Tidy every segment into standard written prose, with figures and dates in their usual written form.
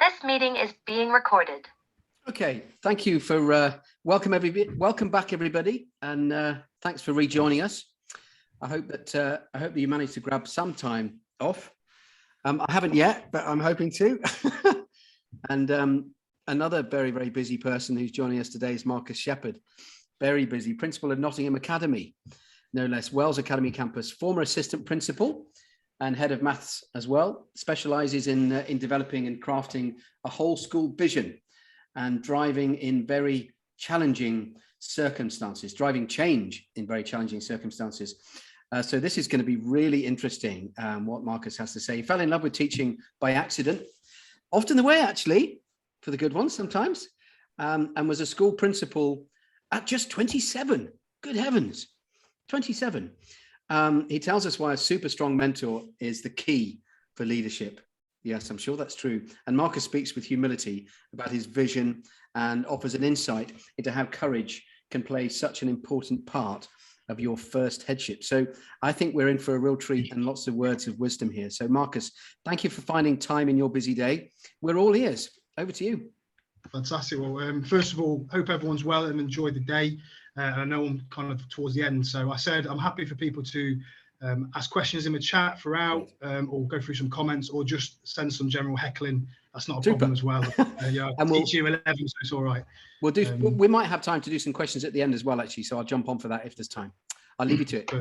This meeting is being recorded. Okay, thank you for welcome back, everybody, and thanks for rejoining us. I hope that you managed to grab some time off. I haven't yet, but I'm hoping to. And another very, very busy person who's joining us today is Marcus Shepherd. Very busy, principal of Nottingham Academy, no less, Wells Academy campus, former assistant principal and head of maths as well, specialises in developing and crafting a whole school vision and driving in very challenging circumstances, driving change in very challenging circumstances. So this is going to be really interesting, what Marcus has to say. He fell in love with teaching by accident, often the way, actually, for the good ones sometimes, and was a school principal at just 27. Good heavens, 27. He tells us why a super strong mentor is the key for leadership. Yes, I'm sure that's true. And Marcus speaks with humility about his vision and offers an insight into how courage can play such an important part of your first headship. So I think we're in for a real treat and lots of words of wisdom here. So Marcus, thank you for finding time in your busy day. We're all ears. Over to you. Fantastic. Well, first of all, hope everyone's well and enjoyed the day. I know I'm kind of towards the end, so I said I'm happy for people to ask questions in the chat throughout, or go through some comments, or just send some general heckling. That's not a problem as well. Yeah, and we'll teach you 11, so it's all right. We'll do. We might have time to do some questions at the end as well, actually. So I'll jump on for that if there's time. I'll leave you to it.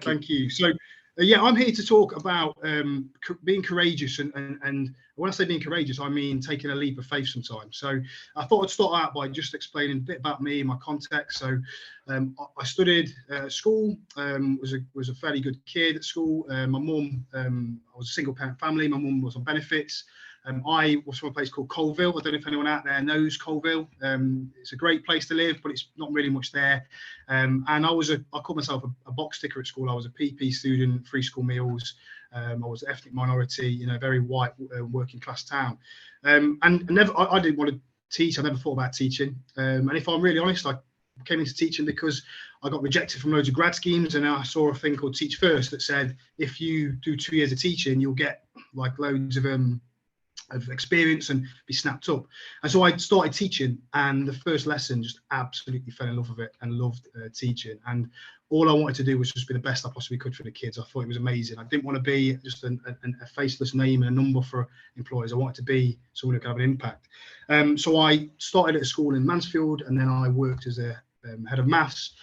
Thank you. So, yeah, I'm here to talk about being courageous, and when I say being courageous, I mean taking a leap of faith sometimes. So I thought I'd start out by just explaining a bit about me and my context. So I studied at school, was a fairly good kid at school. My mum, I was a single parent family. My mum was on benefits. I was from a place called Colville. I don't know if anyone out there knows Colville. It's a great place to live, but it's not really much there. And I called myself a box ticker at school. I was a PP student, free school meals. I was an ethnic minority, very white working class town. And I didn't want to teach. I never thought about teaching. And if I'm really honest, I came into teaching because I got rejected from loads of grad schemes, and I saw a thing called Teach First that said if you do 2 years of teaching, you'll get like loads of experience and be snapped up. And so I started teaching, and the first lesson just absolutely fell in love with it and loved teaching. And all I wanted to do was just be the best I possibly could for the kids. I thought it was amazing. I didn't want to be just a faceless name and a number for employers. I wanted to be someone who could have an impact. So I started at a school in Mansfield, and then I worked as a head of maths.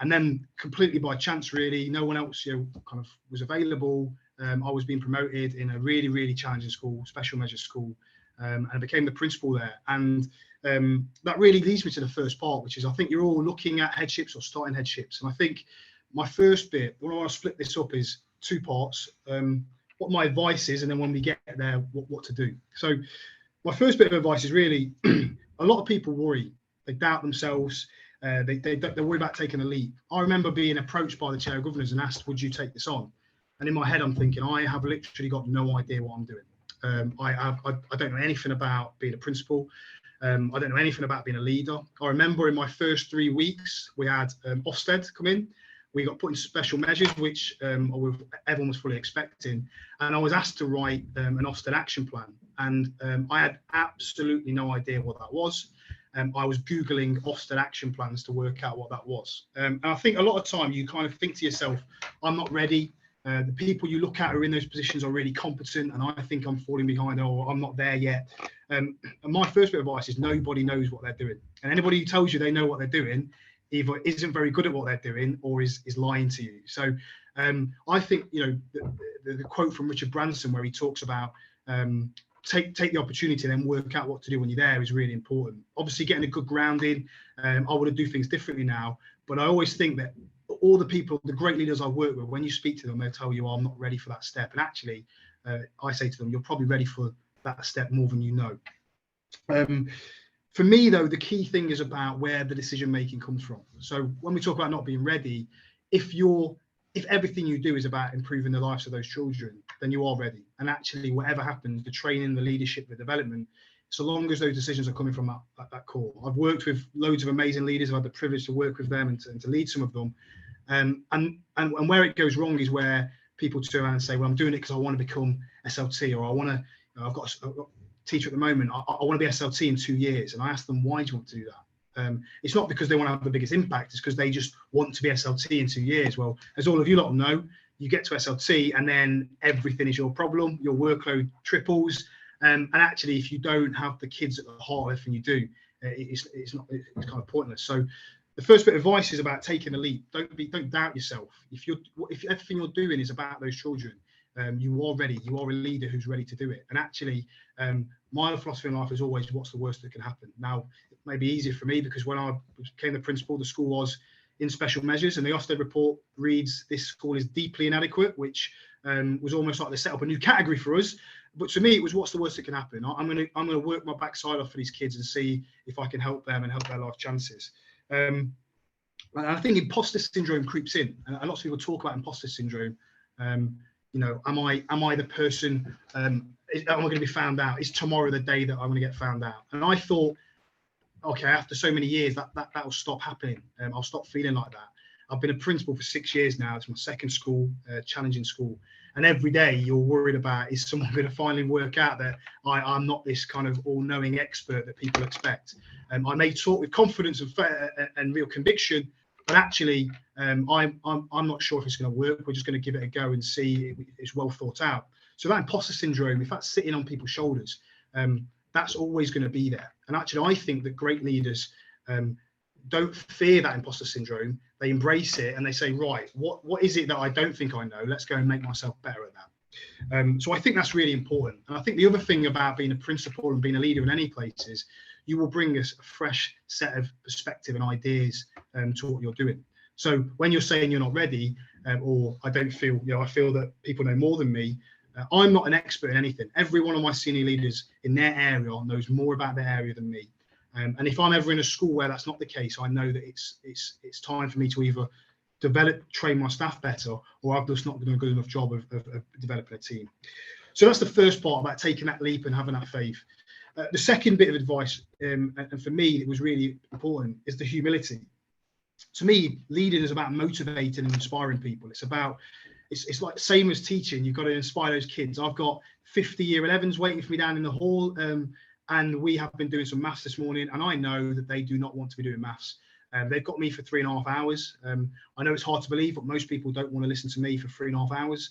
And then completely by chance, really, no one else kind of was available. I was being promoted in a really, really challenging school, special measures school, and I became the principal there. And that really leads me to the first part, which is I think you're all looking at headships or starting headships. And I think my first bit, what I want to split this up is 2 parts, what my advice is, and then when we get there, what to do. So my first bit of advice is really, a lot of people worry, they doubt themselves, they worry about taking a leap. I remember being approached by the chair of governors and asked, would you take this on? And in my head, I'm thinking, I have literally got no idea what I'm doing. I don't know anything about being a principal. I don't know anything about being a leader. I remember in my first 3 weeks, we had Ofsted come in. We got put in special measures, which everyone was fully expecting. And I was asked to write an Ofsted action plan. And I had absolutely no idea what that was. I was Googling Ofsted action plans to work out what that was. And I think a lot of time you kind of think to yourself, I'm not ready. The people you look at who are in those positions are really competent, and I think I'm falling behind, or I'm not there yet. And my first bit of advice is nobody knows what they're doing. And anybody who tells you they know what they're doing either isn't very good at what they're doing or is lying to you. So I think, the quote from Richard Branson where he talks about take the opportunity and then work out what to do when you're there is really important. Obviously, getting a good grounding, I would do things differently now, but I always think that all the people, the great leaders I work with, when you speak to them, they'll tell you, I'm not ready for that step. And actually, I say to them, you're probably ready for that step more than you know. For me, though, the key thing is about where the decision making comes from. So when we talk about not being ready, if everything you do is about improving the lives of those children, then you are ready. And actually, whatever happens, the training, the leadership, the development, so long as those decisions are coming from that core. I've worked with loads of amazing leaders. I've had the privilege to work with them and to lead some of them. And where it goes wrong is where people turn around and say, well, I'm doing it because I want to become SLT, or I want to, I've got teacher at the moment, I want to be SLT in 2 years. And I ask them, why do you want to do that? It's not because they want to have the biggest impact, it's because they just want to be SLT in 2 years. Well, as all of you lot know, you get to SLT and then everything is your problem, your workload triples. And actually, if you don't have the kids at the heart of everything you do, it's kind of pointless. So the first bit of advice is about taking a leap. Don't doubt yourself. If everything you're doing is about those children, you are ready. You are a leader who's ready to do it. And actually, my philosophy in life is always, what's the worst that can happen? Now, it may be easier for me because when I became the principal, the school was in special measures, and the Ofsted report reads this school is deeply inadequate, which was almost like they set up a new category for us. But to me, it was, what's the worst that can happen? I'm gonna work my backside off for these kids and see if I can help them and help their life chances. And I think imposter syndrome creeps in, and lots of people talk about imposter syndrome. You know, am I the person? Am I going to be found out? Is tomorrow the day that I'm going to get found out? And I thought, okay, after so many years, that will stop happening. I'll stop feeling like that. I've been a principal for 6 years now. It's my second school, challenging school. And every day you're worried about, is someone going to finally work out that I'm not this kind of all-knowing expert that people expect? I may talk with confidence and real conviction, but actually I'm not sure if it's going to work. We're just going to give it a go and see if it's well thought out. So that imposter syndrome, if that's sitting on people's shoulders, that's always going to be there. And actually, I think that great leaders don't fear that imposter syndrome. They embrace it and they say, right, what is it that I don't think I know? Let's go and make myself better at that. So I think that's really important. And I think the other thing about being a principal and being a leader in any place is you will bring us a fresh set of perspective and ideas to what you're doing. So when you're saying you're not ready, or I don't feel, you know, I feel that people know more than me, I'm not an expert in anything. Every one of my senior leaders in their area knows more about their area than me. And if I'm ever in a school where that's not the case, I know that it's time for me to either train my staff better, or I've just not done a good enough job of developing a team. So that's the first part about taking that leap and having that faith. The second bit of advice, and for me it was really important, is the humility. To me, leading is about motivating and inspiring people. It's about, it's like the same as teaching. You've got to inspire those kids. I've got 50 year 11s waiting for me down in the hall, and we have been doing some maths this morning, and I know that they do not want to be doing maths. They've got me for 3.5 hours. I know it's hard to believe, but most people don't want to listen to me for 3.5 hours.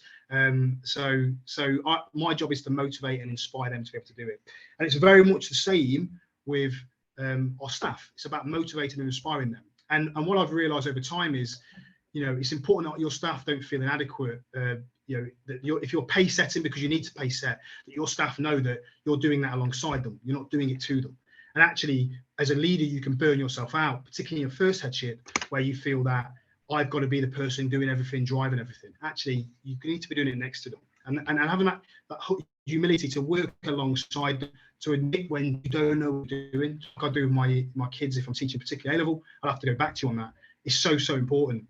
My job is to motivate and inspire them to be able to do it. And it's very much the same with our staff. It's about motivating and inspiring them. And what I've realised over time is, you know, it's important that your staff don't feel inadequate. You know, that if you're pace setting because you need to pace set, that your staff know that you're doing that alongside them. You're not doing it to them. And actually, as a leader, you can burn yourself out, particularly in your first headship, where you feel that I've got to be the person doing everything, driving everything. Actually, you need to be doing it next to them, and having that humility to work alongside them, to admit when you don't know what you're doing. Like I do with my kids, if I'm teaching particularly A level, I'll have to go back to you on that. It's so important.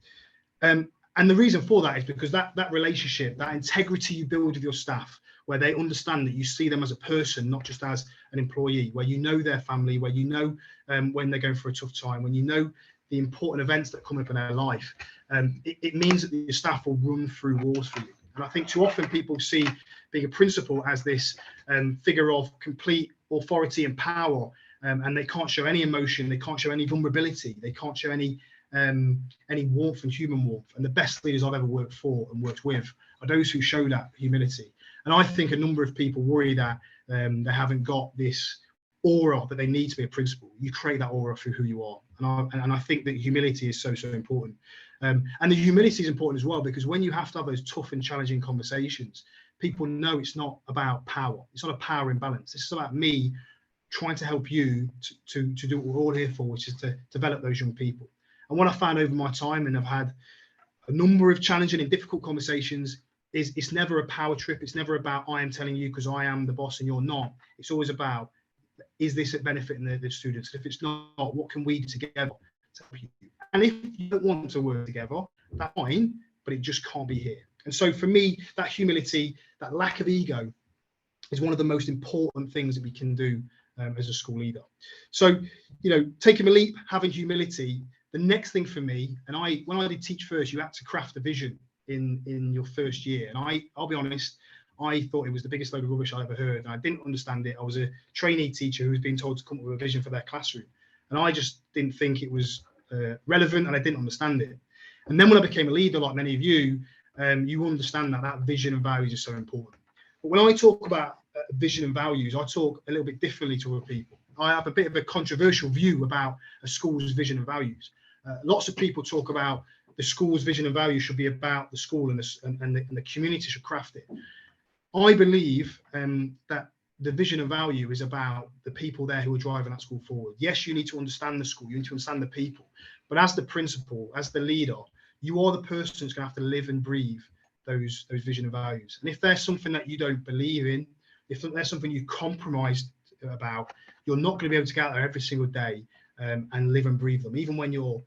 And the reason for that is because that relationship, that integrity you build with your staff, where they understand that you see them as a person, not just as an employee, where you know their family, where you know when they're going through a tough time, when you know the important events that come up in their life, it means that your staff will run through walls for you. And I think too often people see being a principal as this figure of complete authority and power, and they can't show any emotion, they can't show any vulnerability, they can't show any warmth and human warmth. And the best leaders I've ever worked for and worked with are those who show that humility. And I think a number of people worry that they haven't got this aura that they need to be a principal. You create that aura through who you are. And I think that humility is so important. And the humility is important as well, because when you have to have those tough and challenging conversations, people know it's not about power. It's not a power imbalance. This is about me trying to help you to do what we're all here for, which is to develop those young people. And what I found over my time, and I've had a number of challenging and difficult conversations, is it's never a power trip. It's never about I am telling you because I am the boss and you're not. It's always about, is this benefiting the students? If it's not, what can we do together to help you? And if you don't want to work together, that's fine, but it just can't be here. And so for me, that humility, that lack of ego is one of the most important things that we can do as a school leader. So, you know, taking a leap, having humility. The next thing for me, and when I did Teach First, you had to craft a vision in your first year. And I'll be honest, I thought it was the biggest load of rubbish I ever heard, and I didn't understand it. I was a trainee teacher who was being told to come up with a vision for their classroom, and I just didn't think it was relevant, and I didn't understand it. And then when I became a leader, like many of you, you understand that vision and values are so important. But when I talk about vision and values, I talk a little bit differently to other people. I have a bit of a controversial view about a school's vision and values. Lots of people talk about the school's vision and values should be about the school, and the community should craft it. I believe that the vision and value is about the people there who are driving that school forward. Yes, you need to understand the school, you need to understand the people, but as the principal, as the leader, you are the person who's going to have to live and breathe those vision and values. And if there's something that you don't believe in, if there's something you compromised about, you're not going to be able to get out there every single day and live and breathe them, even when you're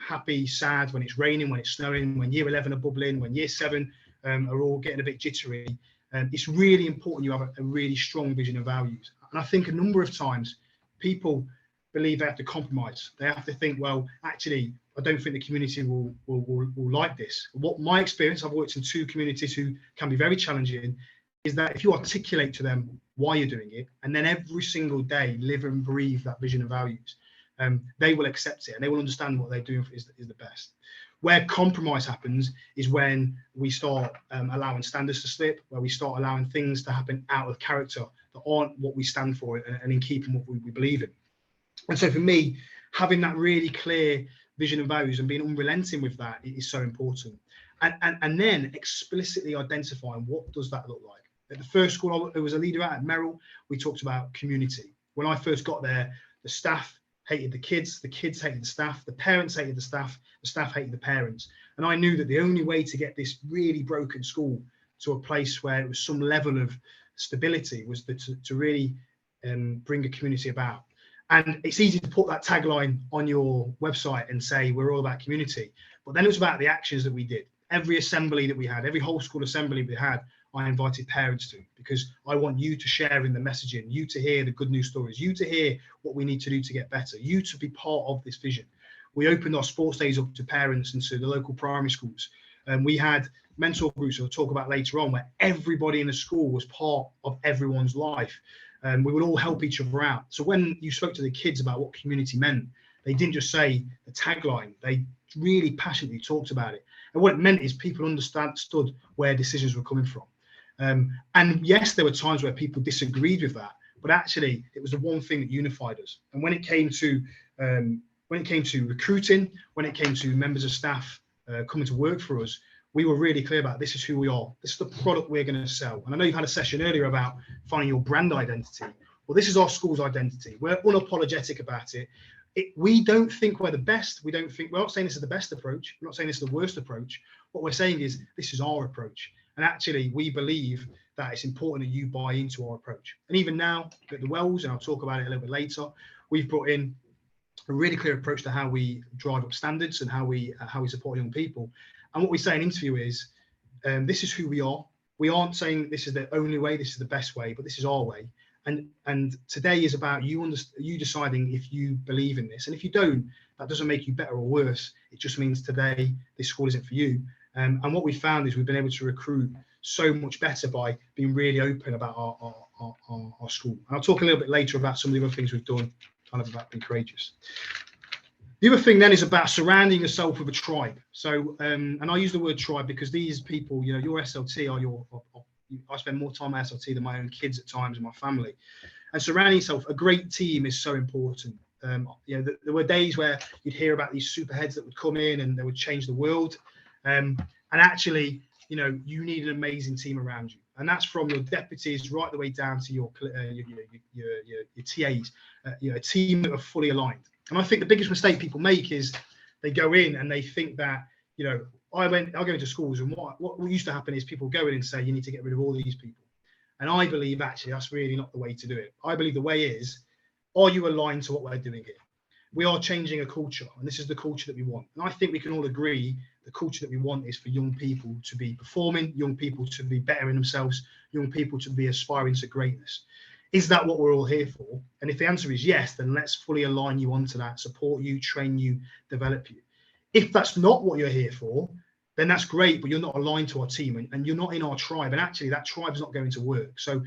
happy, sad, when it's raining, when it's snowing, when year 11 are bubbling, when year 7 are all getting a bit jittery. It's really important you have a really strong vision of values. And I think a number of times people believe they have to compromise. They have to think, well, actually, I don't think the community will like this. What my experience, I've worked in 2 communities who can be very challenging, is that if you articulate to them why you're doing it, and then every single day live and breathe that vision and values, they will accept it and they will understand what they're doing is the best. Where compromise happens is when we start allowing standards to slip, where we start allowing things to happen out of character that aren't what we stand for and in keeping what we believe in. And so for me, having that really clear vision and values and being unrelenting with that is so important. And then explicitly identifying what does that look like. At the first school I was a leader at Merrill, we talked about community. When I first got there, the staff hated the kids hated the staff, the parents hated the staff hated the parents. And I knew that the only way to get this really broken school to a place where it was some level of stability was to really bring a community about. And it's easy to put that tagline on your website and say we're all about community, but then it was about the actions that we did. Every assembly that we had, every whole school assembly we had, I invited parents to, because I want you to share in the messaging, you to hear the good news stories, you to hear what we need to do to get better, you to be part of this vision. We opened our sports days up to parents and to the local primary schools. And we had mentor groups we'll talk about later on, where everybody in the school was part of everyone's life. We would all help each other out. So when you spoke to the kids about what community meant, they didn't just say the tagline, they really passionately talked about it. And what it meant is people understood where decisions were coming from. And yes, there were times where people disagreed with that, but actually it was the one thing that unified us. And when it came to recruiting, when it came to members of staff coming to work for us, we were really clear about this is who we are. This is the product we're going to sell. And I know you've had a session earlier about finding your brand identity. Well, this is our school's identity. We're unapologetic about it. We don't think we're the best. We're not saying this is the best approach. We're not saying this is the worst approach. What we're saying is this is our approach. And actually, we believe that it's important that you buy into our approach. And even now at the Wells, and I'll talk about it a little bit later, we've brought in a really clear approach to how we drive up standards and how we support young people. And what we say in interview is, this is who we are. We aren't saying this is the only way, this is the best way, but this is our way. And today is about you deciding if you believe in this. And if you don't, that doesn't make you better or worse. It just means today this school isn't for you. And what we found is we've been able to recruit so much better by being really open about our school. And I'll talk a little bit later about some of the other things we've done, kind of about being courageous. The other thing then is about surrounding yourself with a tribe. So, and I use the word tribe because these people, your SLT I spend more time at SLT than my own kids at times and my family. And surrounding yourself, a great team is so important. There were days where you'd hear about these superheads that would come in and they would change the world. And actually, you need an amazing team around you. And that's from your deputies right the way down to your TAs, a team that are fully aligned. And I think the biggest mistake people make is they go in and they think that, I'll go into schools, and what used to happen is people go in and say, you need to get rid of all these people. And I believe actually that's really not the way to do it. I believe the way is, are you aligned to what we're doing here? We are changing a culture, and this is the culture that we want. And I think we can all agree the culture that we want is for young people to be performing, young people to be bettering themselves, young people to be aspiring to greatness. Is that what we're all here for? And if the answer is yes, then let's fully align you onto that, support you, train you, develop you. If that's not what you're here for, then that's great, but you're not aligned to our team and you're not in our tribe. And actually that tribe's not going to work. So,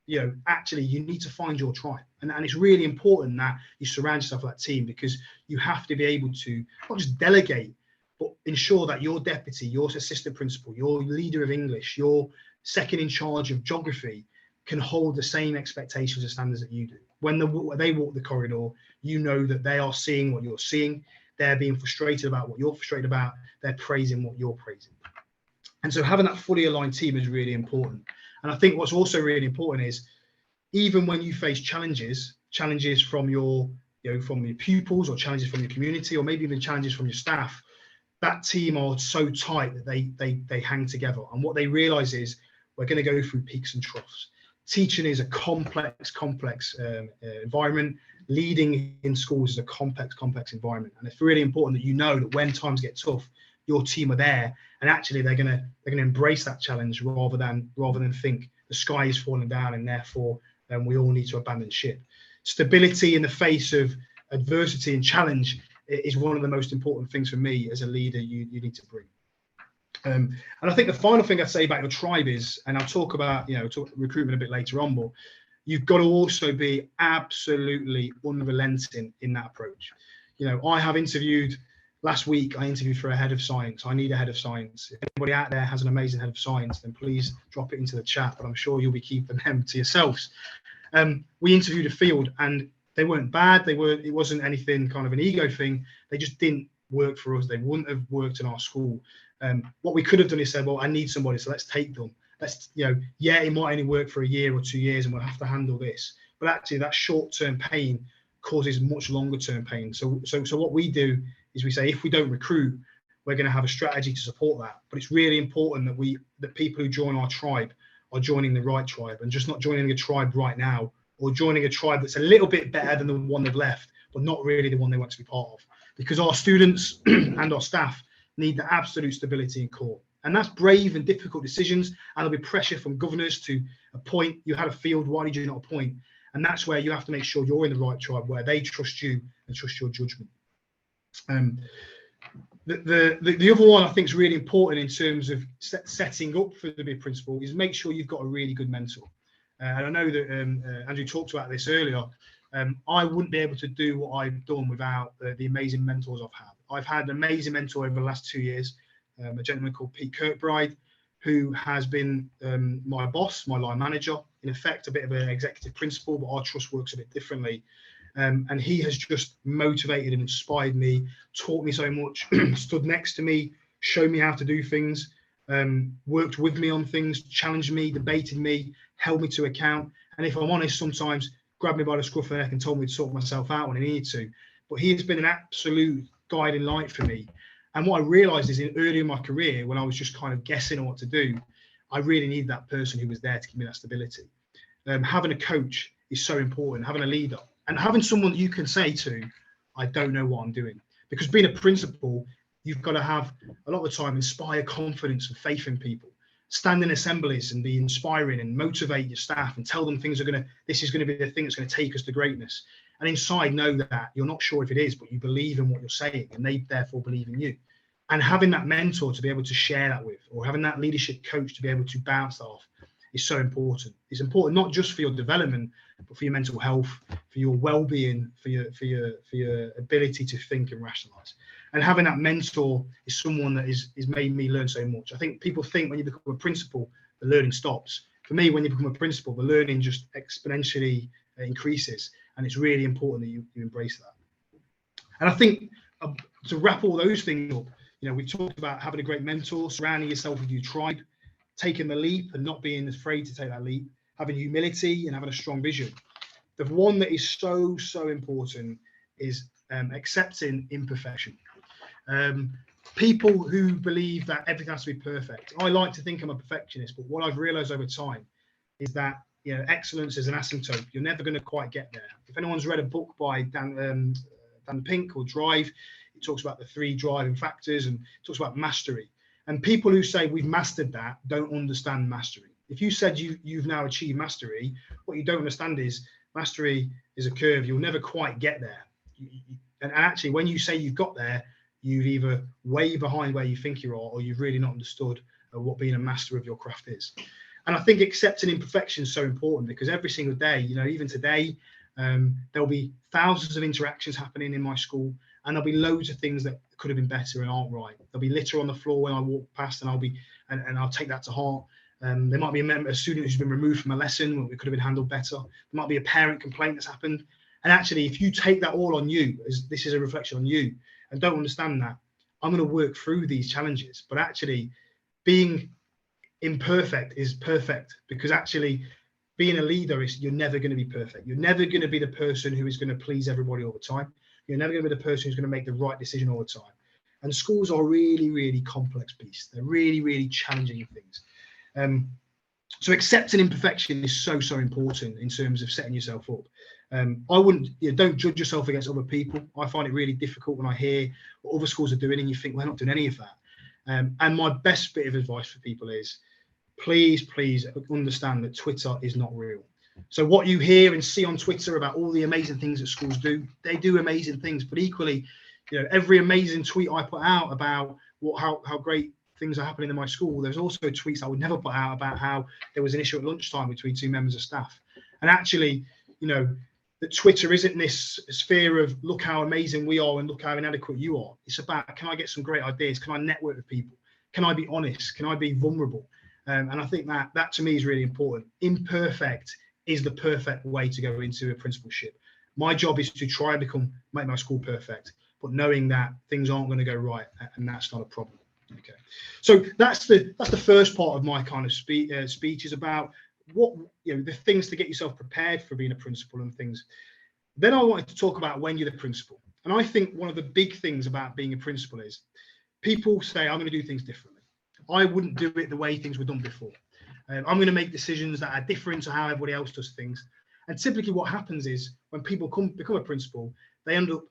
you know, actually you need to find your tribe. And it's really important that you surround yourself with that team, because you have to be able to not just delegate, but ensure that your deputy, your assistant principal, your leader of English, your second in charge of geography can hold the same expectations and standards that you do. When they walk the corridor, you know that they are seeing what you're seeing. They're being frustrated about what you're frustrated about. They're praising what you're praising. And so having that fully aligned team is really important. And I think what's also really important is, even when you face challenges from your, you know, from your pupils, or challenges from your community, or maybe even challenges from your staff, that team are so tight that they hang together. And what they realize is, we're going to go through peaks and troughs. Teaching is a complex environment. Leading in schools is a complex environment. And it's really important that you know that when times get tough, your team are there, and actually they're going to embrace that challenge rather than think the sky is falling down and therefore we all need to abandon ship. Stability in the face of adversity and challenge is one of the most important things for me as a leader you need to bring. And I think the final thing I'd say about your tribe is, and I'll talk about, you know, recruitment a bit later on, but you've got to also be absolutely unrelenting in that approach. You know, last week I interviewed for a head of science. I need a head of science. If anybody out there has an amazing head of science, then please drop it into the chat, but I'm sure you'll be keeping them to yourselves. We interviewed a field and they weren't bad. It wasn't anything kind of an ego thing. They just didn't work for us. They wouldn't have worked in our school. What we could have done is said, well, I need somebody, so let's take them. Let's, you know, yeah, it might only work for a year or 2 years and we'll have to handle this. But actually that short-term pain causes much longer-term pain. So what we do is we say, if we don't recruit, we're going to have a strategy to support that. But it's really important that people who join our tribe are joining the right tribe, and just not joining a tribe right now, or joining a tribe that's a little bit better than the one they've left, but not really the one they want to be part of. Because our students and our staff need the absolute stability and core. And that's brave and difficult decisions. And there'll be pressure from governors to appoint. You had a field, why did you not appoint? And that's where you have to make sure you're in the right tribe, where they trust you and trust your judgment. The other one I think is really important in terms of setting up for the BID principal is make sure you've got a really good mentor. And I know that Andrew talked about this earlier. I wouldn't be able to do what I've done without the amazing mentors I've had. I've had an amazing mentor over the last 2 years, a gentleman called Pete Kirkbride, who has been my boss, my line manager, in effect a bit of an executive principal, but our trust works a bit differently. And he has just motivated and inspired me, taught me so much, stood next to me, showed me how to do things, worked with me on things, challenged me, debated me, held me to account. And if I'm honest, sometimes grabbed me by the scruff of the neck and told me to sort myself out when I needed to. But he has been an absolute guiding light for me. And what I realized is early in my career, when I was just kind of guessing on what to do, I really needed that person who was there to give me that stability. Having a coach is so important, having a leader, and having someone that you can say to, I don't know what I'm doing. Because being a principal, you've got to have, a lot of the time, inspire confidence and faith in people. Stand in assemblies and be inspiring and motivate your staff and tell them this is going to be the thing that's going to take us to greatness. And inside know that you're not sure if it is, but you believe in what you're saying and they therefore believe in you. And having that mentor to be able to share that with, or having that leadership coach to be able to bounce that off, is so important. It's important not just for your development, but for your mental health, for your well-being, for your ability to think and rationalize. And having that mentor is someone that is made me learn so much. I think people think when you become a principal, the learning stops. For me, when you become a principal, the learning just exponentially increases, and it's really important that you embrace that. And I think to wrap all those things up, you know, we talked about having a great mentor, surrounding yourself with your tribe, taking the leap and not being afraid to take that leap, having humility and having a strong vision. The one that is so important is accepting imperfection. People who believe that everything has to be perfect. I like to think I'm a perfectionist, but what I've realized over time is that, you know, excellence is an asymptote. You're never going to quite get there. If anyone's read a book by Dan Pink called Drive, it talks about the 3 driving factors and talks about mastery. And people who say we've mastered that don't understand mastery. If you said you've now achieved mastery, what you don't understand is mastery is a curve. You'll never quite get there. And actually, when you say you've got there, you've either way behind where you think you are, or you've really not understood what being a master of your craft is. And I think accepting imperfection is so important, because every single day, even today, there'll be thousands of interactions happening in my school, and there'll be loads of things that could have been better and aren't right. There'll be litter on the floor when I walk past, and I'll take that to heart. There might be a student who's been removed from a lesson where it could have been handled better. There might be a parent complaint that's happened. And actually, if you take that all on you, as this is a reflection on you, and don't understand that, I'm going to work through these challenges. But actually, being imperfect is perfect, because actually being a leader is, you're never going to be perfect. You're never going to be the person who is going to please everybody all the time. You're never going to be the person who's going to make the right decision all the time. And schools are really, really complex beasts. They're really, really challenging things. So accepting imperfection is so, so important in terms of setting yourself up. I wouldn't, don't judge yourself against other people. I find it really difficult when I hear what other schools are doing and you think, well, they're not doing any of that. And my best bit of advice for people is, please understand that Twitter is not real. So what you hear and see on Twitter about all the amazing things that schools do, they do amazing things. But equally, every amazing tweet I put out about how great things are happening in my school, there's also tweets I would never put out about how there was an issue at lunchtime between two members of staff. And actually, that Twitter isn't this sphere of look how amazing we are and look how inadequate you are. It's about, can I get some great ideas? Can I network with people? Can I be honest? Can I be vulnerable? And I think that to me is really important. Imperfect is the perfect way to go into a principalship. My job is to try and make my school perfect, but knowing that things aren't going to go right, and that's not a problem. Okay, so that's the first part of my kind of speech is about what the things to get yourself prepared for being a principal and things. Then I wanted to talk about when you're the principal, and I think one of the big things about being a principal is people say, I'm going to do things differently. I wouldn't do it the way things were done before. I'm going to make decisions that are different to how everybody else does things. And typically what happens is when people become a principal, they end up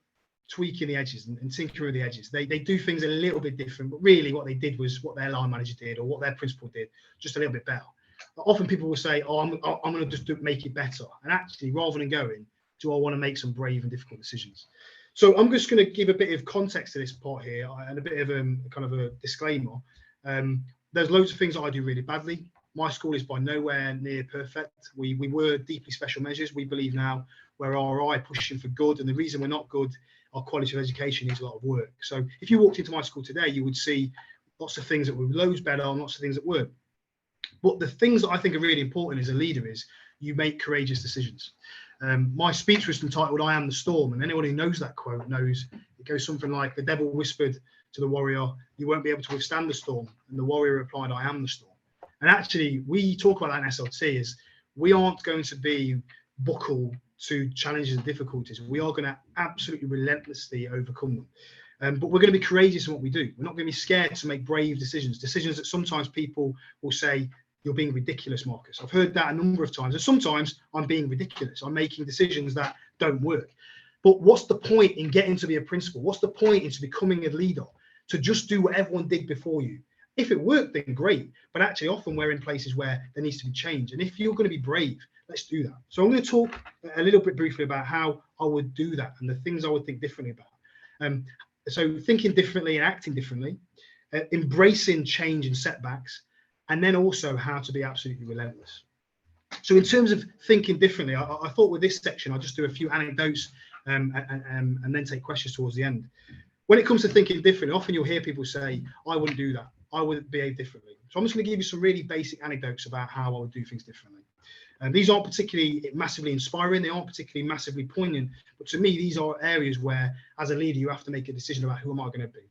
tweaking the edges and tinkering with the edges. They do things a little bit different, but really what they did was what their line manager did or what their principal did, just a little bit better. But often people will say, oh, I'm going to just make it better. And actually, rather than going, do I want to make some brave and difficult decisions? So I'm just going to give a bit of context to this part here and a bit of kind of a disclaimer. There's loads of things that I do really badly. My school is by nowhere near perfect. We were deeply special measures. We believe now we're RI pushing for good. And the reason we're not good, our quality of education needs a lot of work. So if you walked into my school today, you would see lots of things that were loads better and lots of things that weren't. But the things that I think are really important as a leader is you make courageous decisions. My speech was entitled, I Am the Storm. And anyone who knows that quote knows it goes something like, the devil whispered to the warrior, you won't be able to withstand the storm. And the warrior replied, I am the storm. And actually, we talk about that in SLT is we aren't going to be buckle to challenges and difficulties. We are going to absolutely relentlessly overcome them. But we're going to be courageous in what we do. We're not going to be scared to make brave decisions that sometimes people will say, you're being ridiculous, Marcus. I've heard that a number of times. And sometimes I'm being ridiculous. I'm making decisions that don't work. But what's the point in getting to be a principal? What's the point into becoming a leader? To just do what everyone did before you. If it worked, then great. But actually, often we're in places where there needs to be change. And if you're going to be brave, let's do that. So I'm going to talk a little bit briefly about how I would do that and the things I would think differently about. So thinking differently and acting differently, embracing change and setbacks, and then also how to be absolutely relentless. So in terms of thinking differently, I thought with this section, I'll just do a few anecdotes and then take questions towards the end. When it comes to thinking differently, often you'll hear people say, I wouldn't do that. I would behave differently. So I'm just going to give you some really basic anecdotes about how I would do things differently. And these aren't particularly massively inspiring. They aren't particularly massively poignant. But to me, these are areas where, as a leader, you have to make a decision about who am I going to be.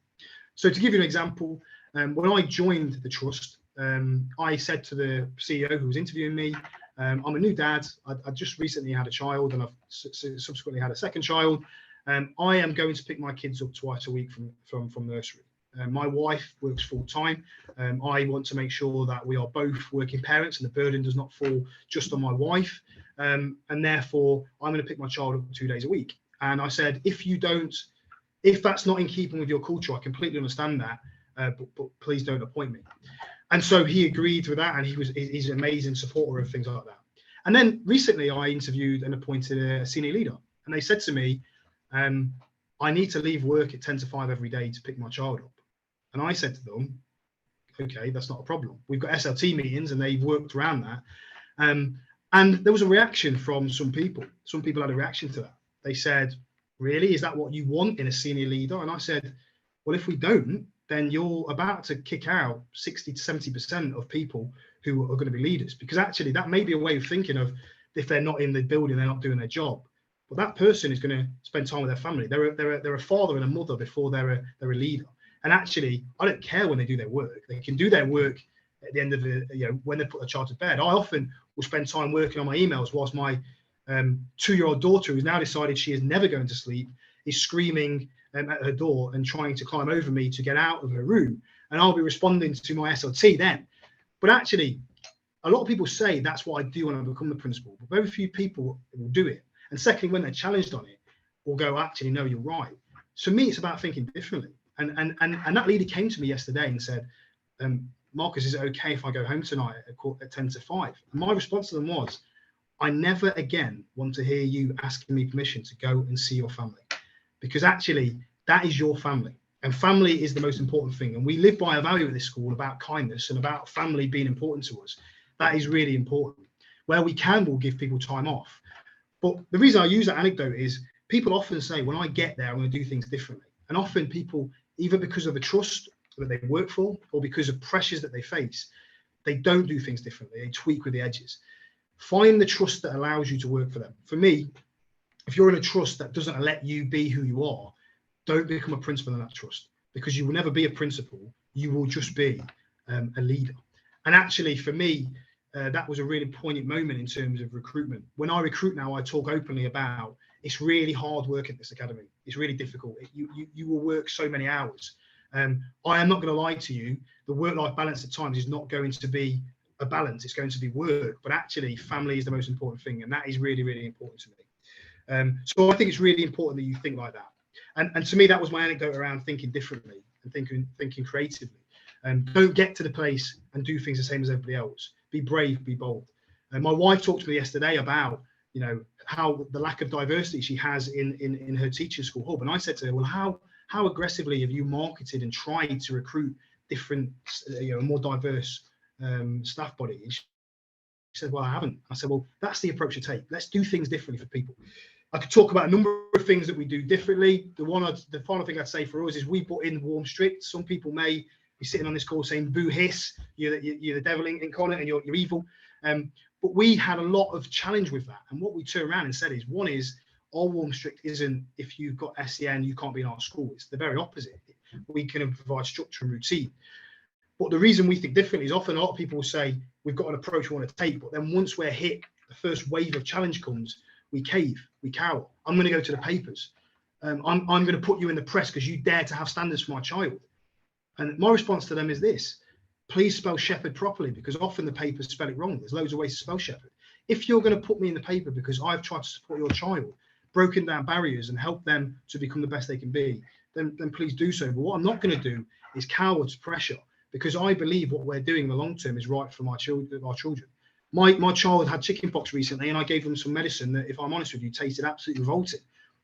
So to give you an example, when I joined the trust, I said to the CEO who was interviewing me, I'm a new dad. I just recently had a child and I've subsequently had a second child. I am going to pick my kids up twice a week from nursery. My wife works full time. I want to make sure that we are both working parents and the burden does not fall just on my wife. And therefore, I'm going to pick my child up 2 days a week. And I said, if that's not in keeping with your culture, I completely understand that, but please don't appoint me. And so he agreed with that, and he's an amazing supporter of things like that. And then recently I interviewed and appointed a senior leader, and they said to me, I need to leave work at 10 to 5 every day to pick my child up. And I said to them, okay, that's not a problem. We've got SLT meetings and they've worked around that. And there was a reaction from some people. Some people had a reaction to that. They said, really, is that what you want in a senior leader? And I said, well, if we don't, then you're about to kick out 60 to 70% of people who are going to be leaders, because actually that may be a way of thinking of, if they're not in the building, they're not doing their job. But that person is going to spend time with their family. They're a father and a mother before they're a leader. And actually, I don't care when they do their work. They can do their work at the end of the, when they put their child to bed. I often will spend time working on my emails whilst my 2-year-old daughter, who's now decided she is never going to sleep, is screaming at her door and trying to climb over me to get out of her room. And I'll be responding to my SLT then. But actually, a lot of people say that's what I do when I become the principal, but very few people will do it. And secondly, when they're challenged on it, will go, actually, no, you're right. So me, it's about thinking differently. And that leader came to me yesterday and said, Marcus, is it okay if I go home tonight at 10 to 5? And my response to them was, I never again want to hear you asking me permission to go and see your family, because actually that is your family, and family is the most important thing. And we live by a value at this school about kindness and about family being important to us. That is really important. Where we can, we'll give people time off. But the reason I use that anecdote is people often say, when I get there, I'm going to do things differently. And often people, either because of the trust that they work for or because of pressures that they face, they don't do things differently. They tweak with the edges. Find the trust that allows you to work for them. For me, if you're in a trust that doesn't let you be who you are, don't become a principal in that trust, because you will never be a principal. You will just be a leader. And actually, for me, that was a really poignant moment in terms of recruitment. When I recruit now, I talk openly about it's really hard work at this academy. It's really difficult. You will work so many hours. I am not going to lie to you. The work-life balance at times is not going to be a balance. It's going to be work. But actually, family is the most important thing. And that is really, really important to me. So I think it's really important that you think like that. And to me, that was my anecdote around thinking differently and thinking creatively. Don't get to the place and do things the same as everybody else. Be brave, be bold. And my wife talked to me yesterday about, how the lack of diversity she has in her teaching school hub. And I said to her, well, how aggressively have you marketed and tried to recruit different, more diverse staff bodies? She said, well, I haven't. I said, well, that's the approach to take. Let's do things differently for people. I could talk about a number of things that we do differently. The final thing I'd say for us is we put in warm, strict. Some people may be sitting on this call saying, boo, hiss, you're the devil incarnate and you're evil. But we had a lot of challenge with that. And what we turned around and said is, one is, our warm, strict isn't if you've got SEN, you can't be in our school. It's the very opposite. We can provide structure and routine. But the reason we think differently is often a lot of people will say, we've got an approach we want to take. But then once we're hit, the first wave of challenge comes, we cave, we cower. I'm going to go to the papers. I'm going to put you in the press because you dare to have standards for my child. And my response to them is this: please spell shepherd properly, because often the papers spell it wrong. There's loads of ways to spell shepherd. If you're going to put me in the paper because I've tried to support your child, broken down barriers and help them to become the best they can be, then please do so. But what I'm not going to do is cower to pressure, because I believe what we're doing in the long term is right for our children. My child had chickenpox recently, and I gave them some medicine that, if I'm honest with you, tasted absolutely revolting.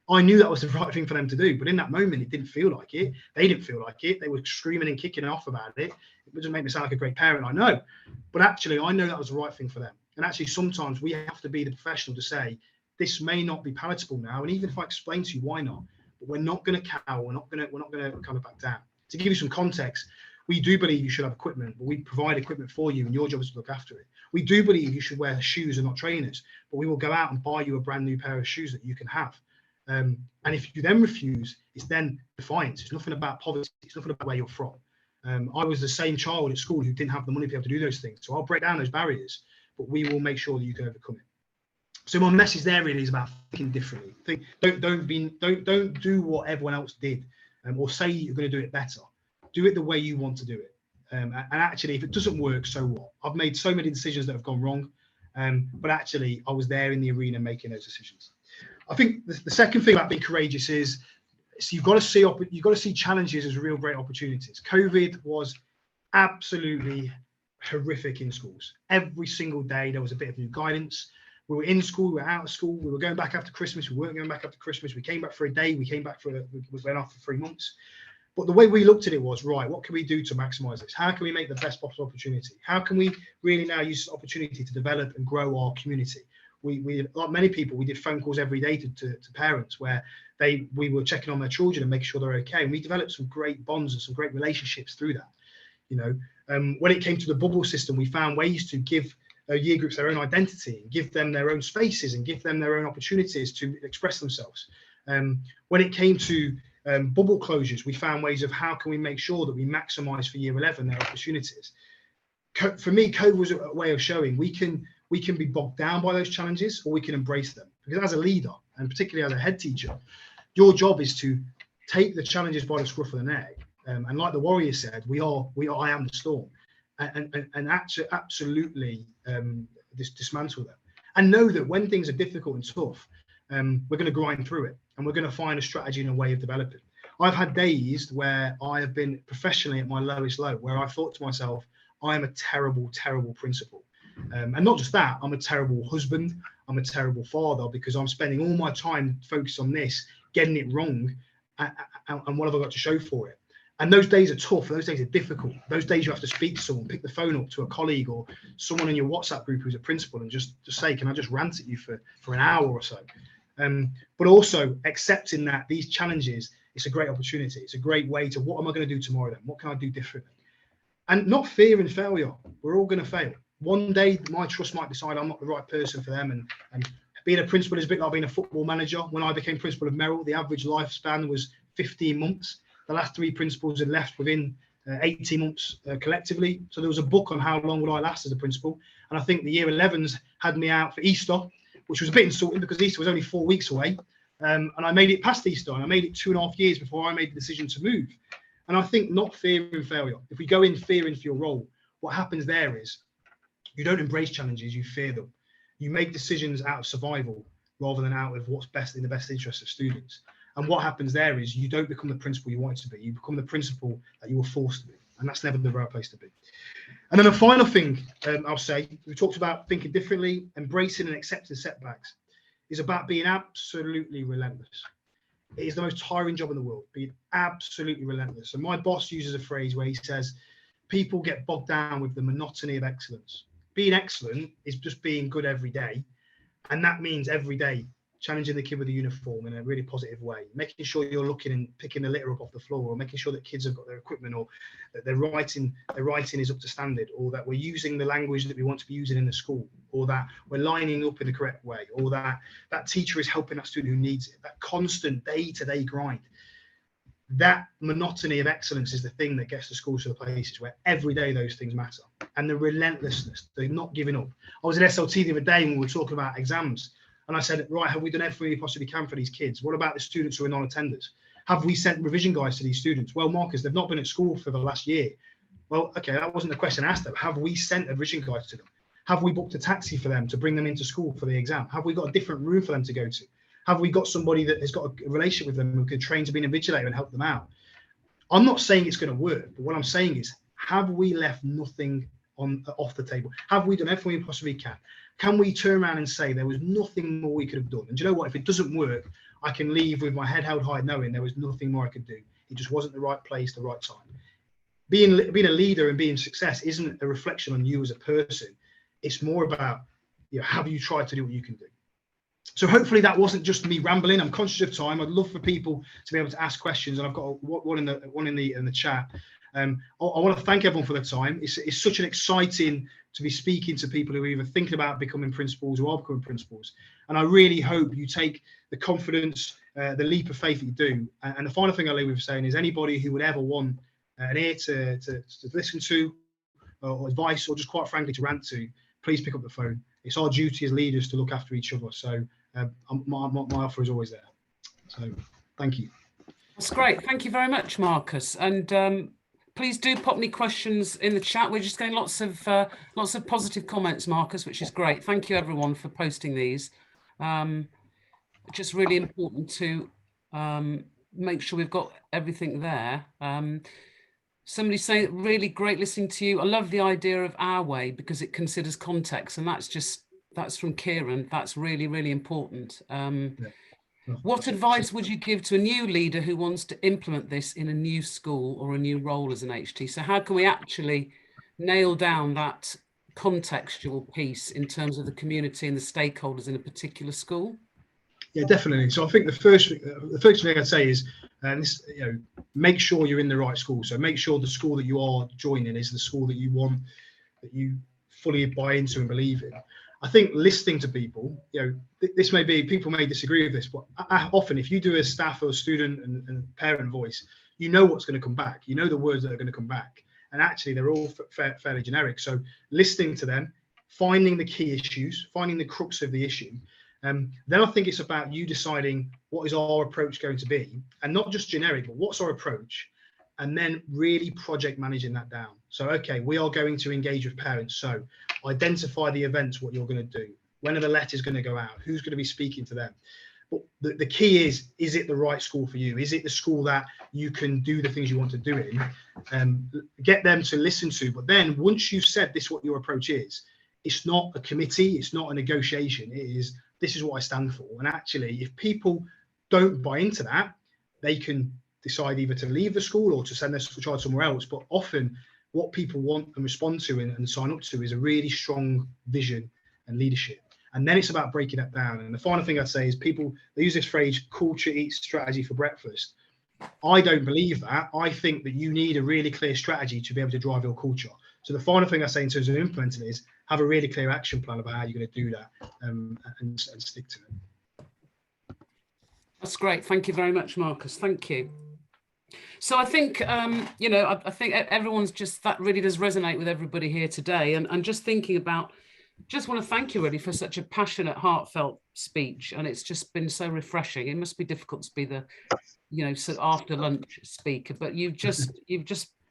I knew that was the right thing for them to do, but in that moment, it didn't feel like it. They didn't feel like it. They were screaming and kicking off about it. It doesn't make me sound like a great parent, I know. But actually, I know that was the right thing for them. And actually, sometimes we have to be the professional to say, this may not be palatable now. And even if I explain to you why not, but we're not going to cower. We're not going to kind of back down. To give you some context, we do believe you should have equipment, but we provide equipment for you, and your job is to look after it. We do believe you should wear shoes and not trainers, but we will go out and buy you a brand new pair of shoes that you can have. And if you then refuse, it's then defiance. It's nothing about poverty. It's nothing about where you're from. I was the same child at school who didn't have the money to be able to do those things. So I'll break down those barriers, but we will make sure that you can overcome it. So my message there really is about thinking differently. Don't do what everyone else did, or say you're going to do it better. Do it the way you want to do it. And actually, if it doesn't work, so what? I've made so many decisions that have gone wrong, but actually, I was there in the arena making those decisions. I think the second thing about being courageous is, so you've got to see challenges as real great opportunities. COVID was absolutely horrific in schools. Every single day there was a bit of new guidance. We were in school, we were out of school, we were going back after Christmas, we weren't going back after Christmas, we came back for a day, we went off for 3 months. But the way we looked at it was, right, what can we do to maximize this? How can we make the best possible opportunity? How can we really now use this opportunity to develop and grow our community? We like many people, we did phone calls every day to parents where we were checking on their children and making sure they're okay. And we developed some great bonds and some great relationships through that. You know, when it came to the bubble system, we found ways to give year groups their own identity, and give them their own spaces, and give them their own opportunities to express themselves. When it came to bubble closures, we found ways of how can we make sure that we maximize for year 11 their opportunities. For me, COVID was a way of showing we can be bogged down by those challenges, or we can embrace them. Because as a leader, and particularly as a head teacher, your job is to take the challenges by the scruff of the neck. And like the warrior said, I am the storm, and absolutely dismantle them. And know that when things are difficult and tough, we're going to grind through it, and we're going to find a strategy and a way of developing. I've had days where I have been professionally at my lowest low, where I thought to myself, I am a terrible, terrible principal. And not just that, I'm a terrible husband, I'm a terrible father, because I'm spending all my time focused on this, getting it wrong, and what have I got to show for it? And those days are tough, those days are difficult. Those days you have to speak to someone, pick the phone up to a colleague or someone in your WhatsApp group who's a principal and just say, can I just rant at you for an hour or so? But also accepting that these challenges, it's a great opportunity. It's a great way to, what am I going to do tomorrow then? What can I do differently? And not fearing failure. We're all going to fail. One day my trust might decide I'm not the right person for them. And being a principal is a bit like being a football manager. When I became principal of Merrill, the average lifespan was 15 months. The last 3 principals had left within 18 months collectively. So there was a book on how long would I last as a principal. And I think the year 11s had me out for Easter, which was a bit insulting because Easter was only 4 weeks away. And I made it past Easter, and I made it 2.5 years before I made the decision to move. And I think not fearing failure. If we go in fearing for your role, what happens there is you don't embrace challenges, you fear them. You make decisions out of survival rather than out of what's best in the best interest of students. And what happens there is you don't become the principal you wanted to be. You become the principal that you were forced to be. And that's never the right place to be. And then the final thing I'll say, we talked about thinking differently, embracing and accepting setbacks, is about being absolutely relentless. It is the most tiring job in the world, being absolutely relentless. And my boss uses a phrase where he says, people get bogged down with the monotony of excellence. Being excellent is just being good every day. And that means every day challenging the kid with a uniform in a really positive way, making sure you're looking and picking the litter up off the floor, or making sure that kids have got their equipment, or that their writing is up to standard, or that we're using the language that we want to be using in the school, or that we're lining up in the correct way, or that that teacher is helping that student who needs it. That constant day-to-day grind, that monotony of excellence is the thing that gets the schools to the places where every day those things matter. And the relentlessness, the not giving up. I was at SLT the other day when we were talking about exams, and I said, right, have we done everything we possibly can for these kids? What about the students who are non-attenders? Have we sent revision guides to these students? Well, Marcus, they've not been at school for the last year. Well, okay, that wasn't the question I asked them. Have we sent a revision guides to them? Have we booked a taxi for them to bring them into school for the exam? Have we got a different room for them to go to? Have we got somebody that has got a relationship with them who can train to be an invigilator and help them out? I'm not saying it's going to work, but what I'm saying is, have we left nothing off the table? Have we done everything we possibly can? Can we turn around and say there was nothing more we could have done? And do you know what? If it doesn't work, I can leave with my head held high knowing there was nothing more I could do. It just wasn't the right place, the right time. Being a leader and being success isn't a reflection on you as a person. It's more about, have you tried to do what you can do? So hopefully that wasn't just me rambling. I'm conscious of time. I'd love for people to be able to ask questions, and I've got one in the chat. I want to thank everyone for their time. It's such an exciting to be speaking to people who are either thinking about becoming principals or are becoming principals. And I really hope you take the confidence, the leap of faith that you do. And the final thing I'll leave with saying is, anybody who would ever want an ear to listen to, or advice, or just quite frankly to rant to, please pick up the phone. It's our duty as leaders to look after each other. So my offer is always there. So thank you. That's great. Thank you very much, Marcus. And please do pop any questions in the chat. We're just getting lots of positive comments, Marcus, which is great. Thank you, everyone, for posting these. Just really important to make sure we've got everything there. Somebody saying, really great listening to you. I love the idea of our way because it considers context, and that's just That's from Kieran. That's really, really important. Yeah. What advice would you give to a new leader who wants to implement this in a new school or a new role as an HT? So how can we actually nail down that contextual piece in terms of the community and the stakeholders in a particular school? Yeah, definitely. So I think the first thing I'd say is, this, make sure you're in the right school. So make sure the school that you are joining is the school that you want, that you fully buy into and believe in. I think listening to people, this may be, people may disagree with this, but often if you do a staff or student and parent voice, you know what's going to come back. You know the words that are going to come back. And actually, they're all fairly generic. So listening to them, finding the key issues, finding the crux of the issue. Then I think it's about you deciding what is our approach going to be, and not just generic, but what's our approach, and then really project managing that down. So, okay, we are going to engage with parents. So identify the events, what you're going to do. When are the letters going to go out? Who's going to be speaking to them? But the key is it the right school for you? Is it the school that you can do the things you want to do in? Get them to listen to. But then once you've said this, what your approach is, it's not a committee. It's not a negotiation. It is, this is what I stand for. And actually, if people don't buy into that, they can decide either to leave the school or to send their child somewhere else. But often what people want and respond to and sign up to is a really strong vision and leadership. And then it's about breaking that down. And the final thing I'd say is people, they use this phrase, culture eats strategy for breakfast. I don't believe that. I think that you need a really clear strategy to be able to drive your culture. So the final thing I say in terms of implementing is have a really clear action plan about how you're going to do that, and stick to it. That's great. Thank you very much, Marcus. Thank you. So I think, I think everyone's just, that really does resonate with everybody here today. And just thinking about, just want to thank you really for such a passionate, heartfelt speech. And it's just been so refreshing. It must be difficult to be the, sort of after lunch speaker, but you've just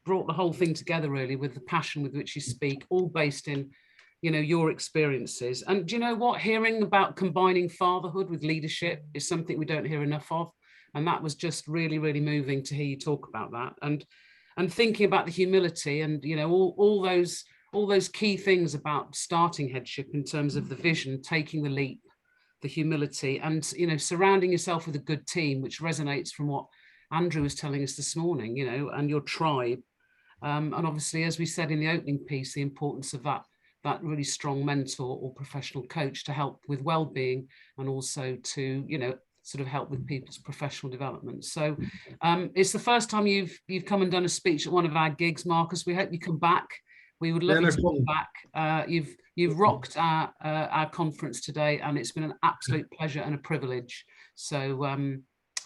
brought the whole thing together really with the passion with which you speak, all based in, your experiences. And do you know what? Hearing about combining fatherhood with leadership is something we don't hear enough of. And that was just really, really moving to hear you talk about that. And thinking about the humility and, all those key things about starting headship in terms of the vision, taking the leap, the humility, and, surrounding yourself with a good team, which resonates from what Andrew was telling us this morning, and your tribe. And obviously, as we said in the opening piece, the importance of that really strong mentor or professional coach to help with well-being and also to, sort of help with people's professional development. So it's the first time you've come and done a speech at one of our gigs, Marcus. We hope you come back. We would love you to come back. You've rocked our conference today, and it's been an absolute pleasure and a privilege. So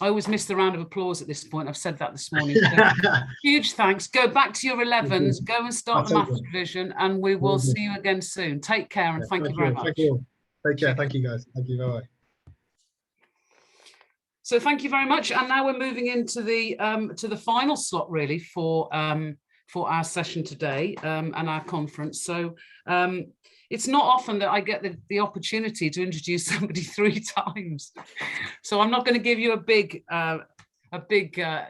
I always miss the round of applause at this point. I've said that this morning. So huge thanks. Go back to your 11s. Go and start the maths revision, and we will see you again soon. Take care, and thank you very much. Thank you. Take care. Thank you, guys. Thank you. Bye-bye. So thank you very much. And now we're moving into the final slot really for our session today and our conference. So it's not often that I get the opportunity to introduce somebody 3 times. So I'm not going to give you a big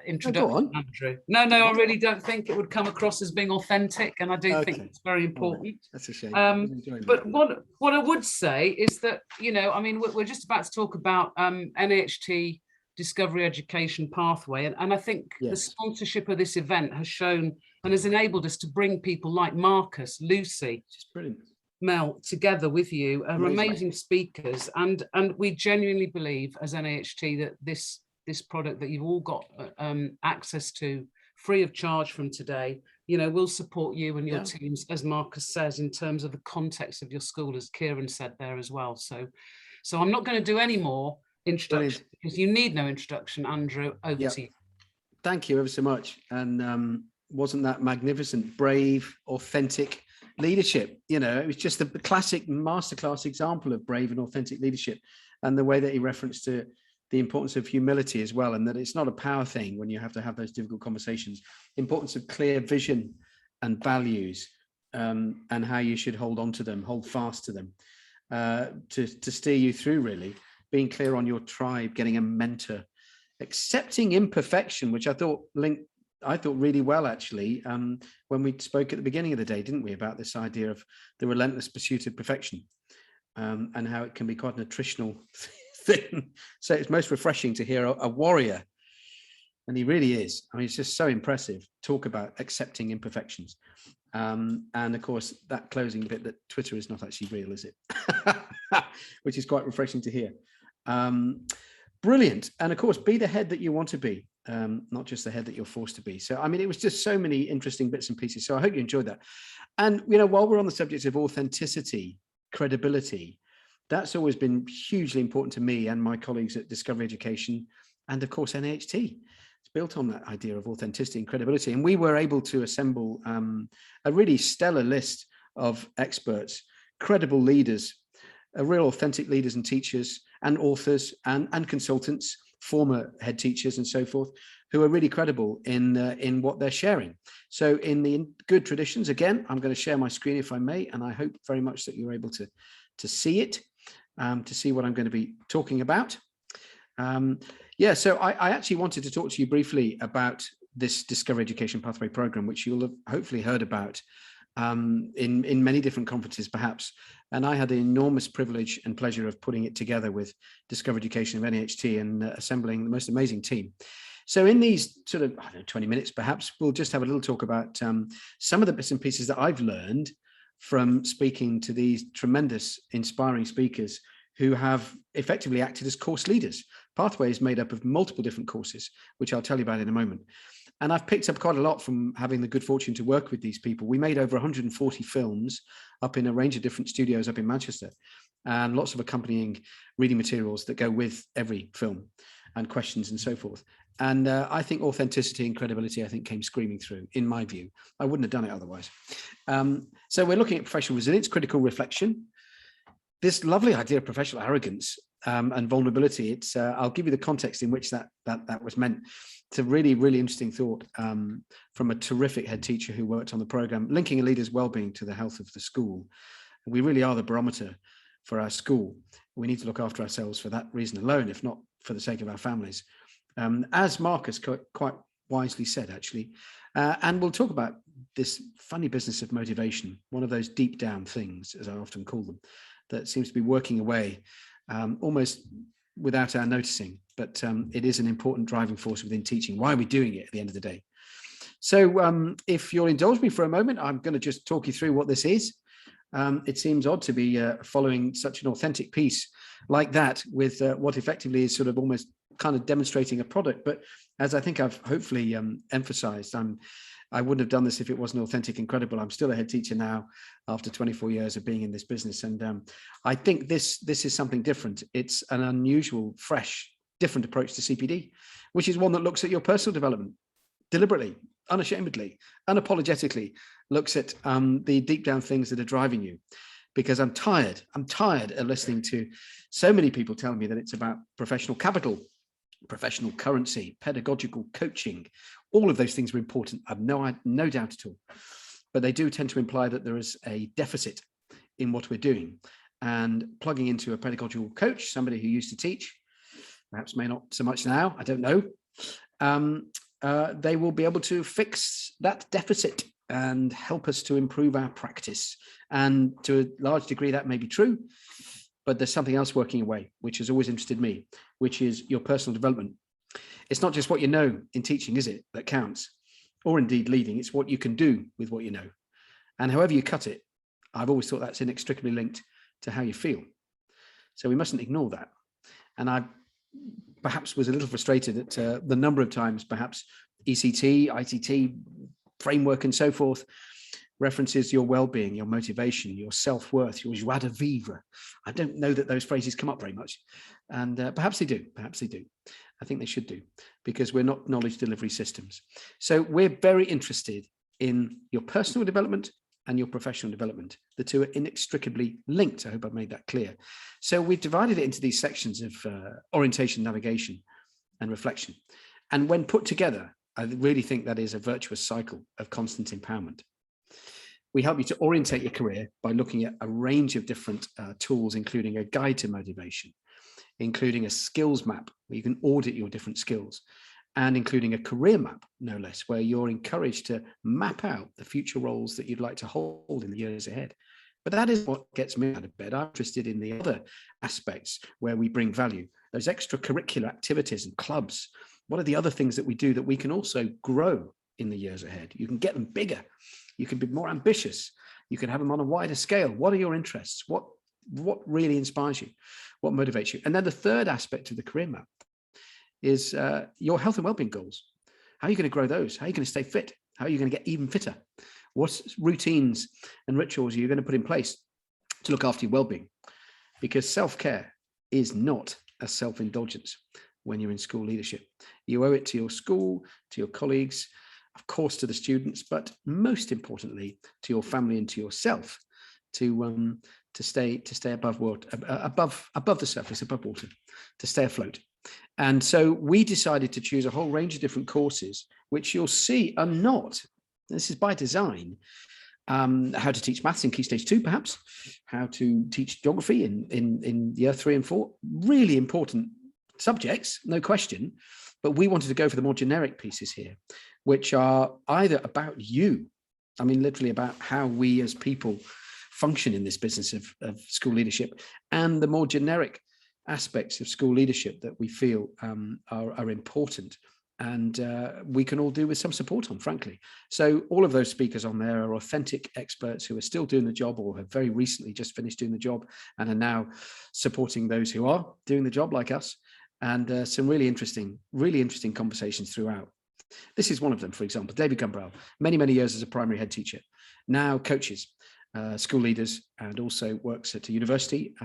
introduction, Andrew. No, I really don't think it would come across as being authentic, and I do think it's very important. Right. That's a shame. But what I would say is that, we're just about to talk about NAHT Discovery Education Pathway, and I think the sponsorship of this event has shown and has enabled us to bring people like Marcus, Lucy, Mel together with you, amazing speakers, and we genuinely believe as NAHT that this product that you've all got access to free of charge from today, will support you and your teams, as Marcus says, in terms of the context of your school, as Kieran said there as well. So I'm not going to do any more introduction because you need no introduction. Andrew, over to you. Thank you ever so much. And wasn't that magnificent, brave, authentic leadership? It was just the classic masterclass example of brave and authentic leadership, and the way that he referenced to the importance of humility as well, and that it's not a power thing when you have to have those difficult conversations. Importance of clear vision and values, and how you should hold on to them, hold fast to them, to steer you through really. Being clear on your tribe, getting a mentor, accepting imperfection, which I thought really well actually, when we spoke at the beginning of the day, didn't we, about this idea of the relentless pursuit of perfection. and how it can be quite an attritional thing. So it's most refreshing to hear a warrior, and he really is. I mean, it's just so impressive. Talk about accepting imperfections. And of course, that closing bit that Twitter is not actually real, is it? Which is quite refreshing to hear. Brilliant. And of course, be the head that you want to be, not just the head that you're forced to be. So, I mean, it was just so many interesting bits and pieces. So I hope you enjoyed that. And, you know, while we're on the subject of authenticity, credibility, that's always been hugely important to me and my colleagues at Discovery Education, and of course, NAHT. It's built on that idea of authenticity and credibility. And we were able to assemble a really stellar list of experts, credible leaders, real authentic leaders and teachers and authors and consultants, former head teachers and so forth, who are really credible in what they're sharing. So in the good traditions, again, I'm going to share my screen if I may, and I hope very much that you're able to see it, to see what I'm going to be talking about. Yeah, so I actually wanted to talk to you briefly about this Discovery Education Pathway Program, which you'll have hopefully heard about in many different conferences, perhaps. And I had the enormous privilege and pleasure of putting it together with Discovery Education of NAHT and assembling the most amazing team. So in these sort of, I don't know, 20 minutes, perhaps, we'll just have a little talk about some of the bits and pieces that I've learned from speaking to these tremendous, inspiring speakers who have effectively acted as course leaders. Pathway is made up of multiple different courses, which I'll tell you about in a moment. And I've picked up quite a lot from having the good fortune to work with these people. We made over 140 films up in a range of different studios up in Manchester, and lots of accompanying reading materials that go with every film and questions and so forth. And I think authenticity and credibility, I think, came screaming through, in my view. I wouldn't have done it otherwise. So we're looking at professional resilience, critical reflection, this lovely idea of professional arrogance and vulnerability. It's I'll give you the context in which that was meant. It's a really, really interesting thought from a terrific head teacher who worked on the program, linking a leader's well-being to the health of the school. We really are the barometer for our school. We need to look after ourselves for that reason alone, if not for the sake of our families. As Marcus quite wisely said, actually, and we'll talk about this funny business of motivation, one of those deep down things, as I often call them, that seems to be working away almost without our noticing, but it is an important driving force within teaching. Why are we doing it at the end of the day? So if you'll indulge me for a moment, I'm going to just talk you through what this is. It seems odd to be following such an authentic piece like that with what effectively is sort of almost kind of demonstrating a product. But as I think I've hopefully emphasized, I wouldn't have done this if it wasn't authentic and credible. I'm still a head teacher now after 24 years of being in this business. And I think this is something different. It's an unusual, fresh, different approach to CPD, which is one that looks at your personal development deliberately, unashamedly, unapologetically, looks at the deep down things that are driving you. Because I'm tired of listening to so many people tell me that it's about professional capital, professional currency, pedagogical coaching. All of those things are important. I've no doubt at all. But they do tend to imply that there is a deficit in what we're doing. And plugging into a pedagogical coach, somebody who used to teach, perhaps may not so much now, I don't know, they will be able to fix that deficit and help us to improve our practice. And to a large degree, that may be true, but there's something else working away, which has always interested me, which is your personal development. It's not just what you know in teaching, is it, that counts, or indeed leading. It's what you can do with what you know. And however you cut it, I've always thought that's inextricably linked to how you feel. So we mustn't ignore that. And I perhaps was a little frustrated at the number of times perhaps ECT, ITT, framework and so forth references your well-being, your motivation, your self-worth, your joie de vivre. I don't know that those phrases come up very much. And perhaps they do. I think they should do, because we're not knowledge delivery systems. So we're very interested in your personal development and your professional development. The two are inextricably linked. I hope I've made that clear. So we've divided it into these sections of orientation, navigation, and reflection. And when put together, I really think that is a virtuous cycle of constant empowerment. We help you to orientate your career by looking at a range of different tools, including a guide to motivation, including a skills map where you can audit your different skills, and including a career map, no less, where you're encouraged to map out the future roles that you'd like to hold in the years ahead. But that is what gets me out of bed. I'm interested in the other aspects where we bring value, those extracurricular activities and clubs. What are the other things that we do that we can also grow in the years ahead? You can get them bigger. You can be more ambitious. You can have them on a wider scale. What are your interests? What really inspires you? What motivates you? And then the third aspect of the career map is your health and wellbeing goals. How are you going to grow those? How are you going to stay fit? How are you going to get even fitter? What routines and rituals are you going to put in place to look after your well-being? Because self-care is not a self-indulgence when you're in school leadership. You owe it to your school, to your colleagues, of course, to the students, but most importantly, to your family and to yourself to stay above the surface, above water, to stay afloat. And so we decided to choose a whole range of different courses, which you'll see are not, this is by design, how to teach maths in Key Stage 2, perhaps, how to teach geography in year 3 and 4, really important subjects, no question, but we wanted to go for the more generic pieces here, which are either about you, I mean, literally about how we as people function in this business of school leadership, and the more generic aspects of school leadership that we feel are important and we can all do with some support on, frankly. So all of those speakers on there are authentic experts who are still doing the job or have very recently just finished doing the job and are now supporting those who are doing the job like us, and some really interesting conversations throughout. This is one of them, for example, David Gumbrell, many years as a primary head teacher, now coaches school leaders and also works at a university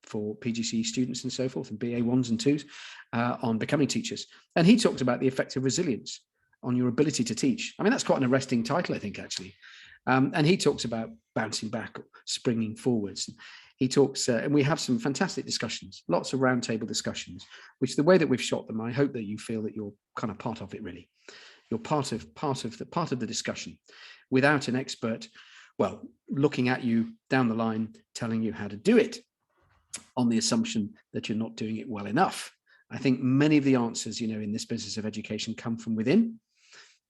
for PGCE students and so forth, and BA 1s and 2s on becoming teachers. And he talked about the effect of resilience on your ability to teach. I mean, that's quite an arresting title, I think, actually. And he talks about bouncing back, springing forwards. He talks, and we have some fantastic discussions, lots of roundtable discussions, which the way that we've shot them, I hope that you feel that you're kind of part of it, really. You're part of the discussion without an expert, well, looking at you down the line, telling you how to do it on the assumption that you're not doing it well enough. I think many of the answers, in this business of education come from within.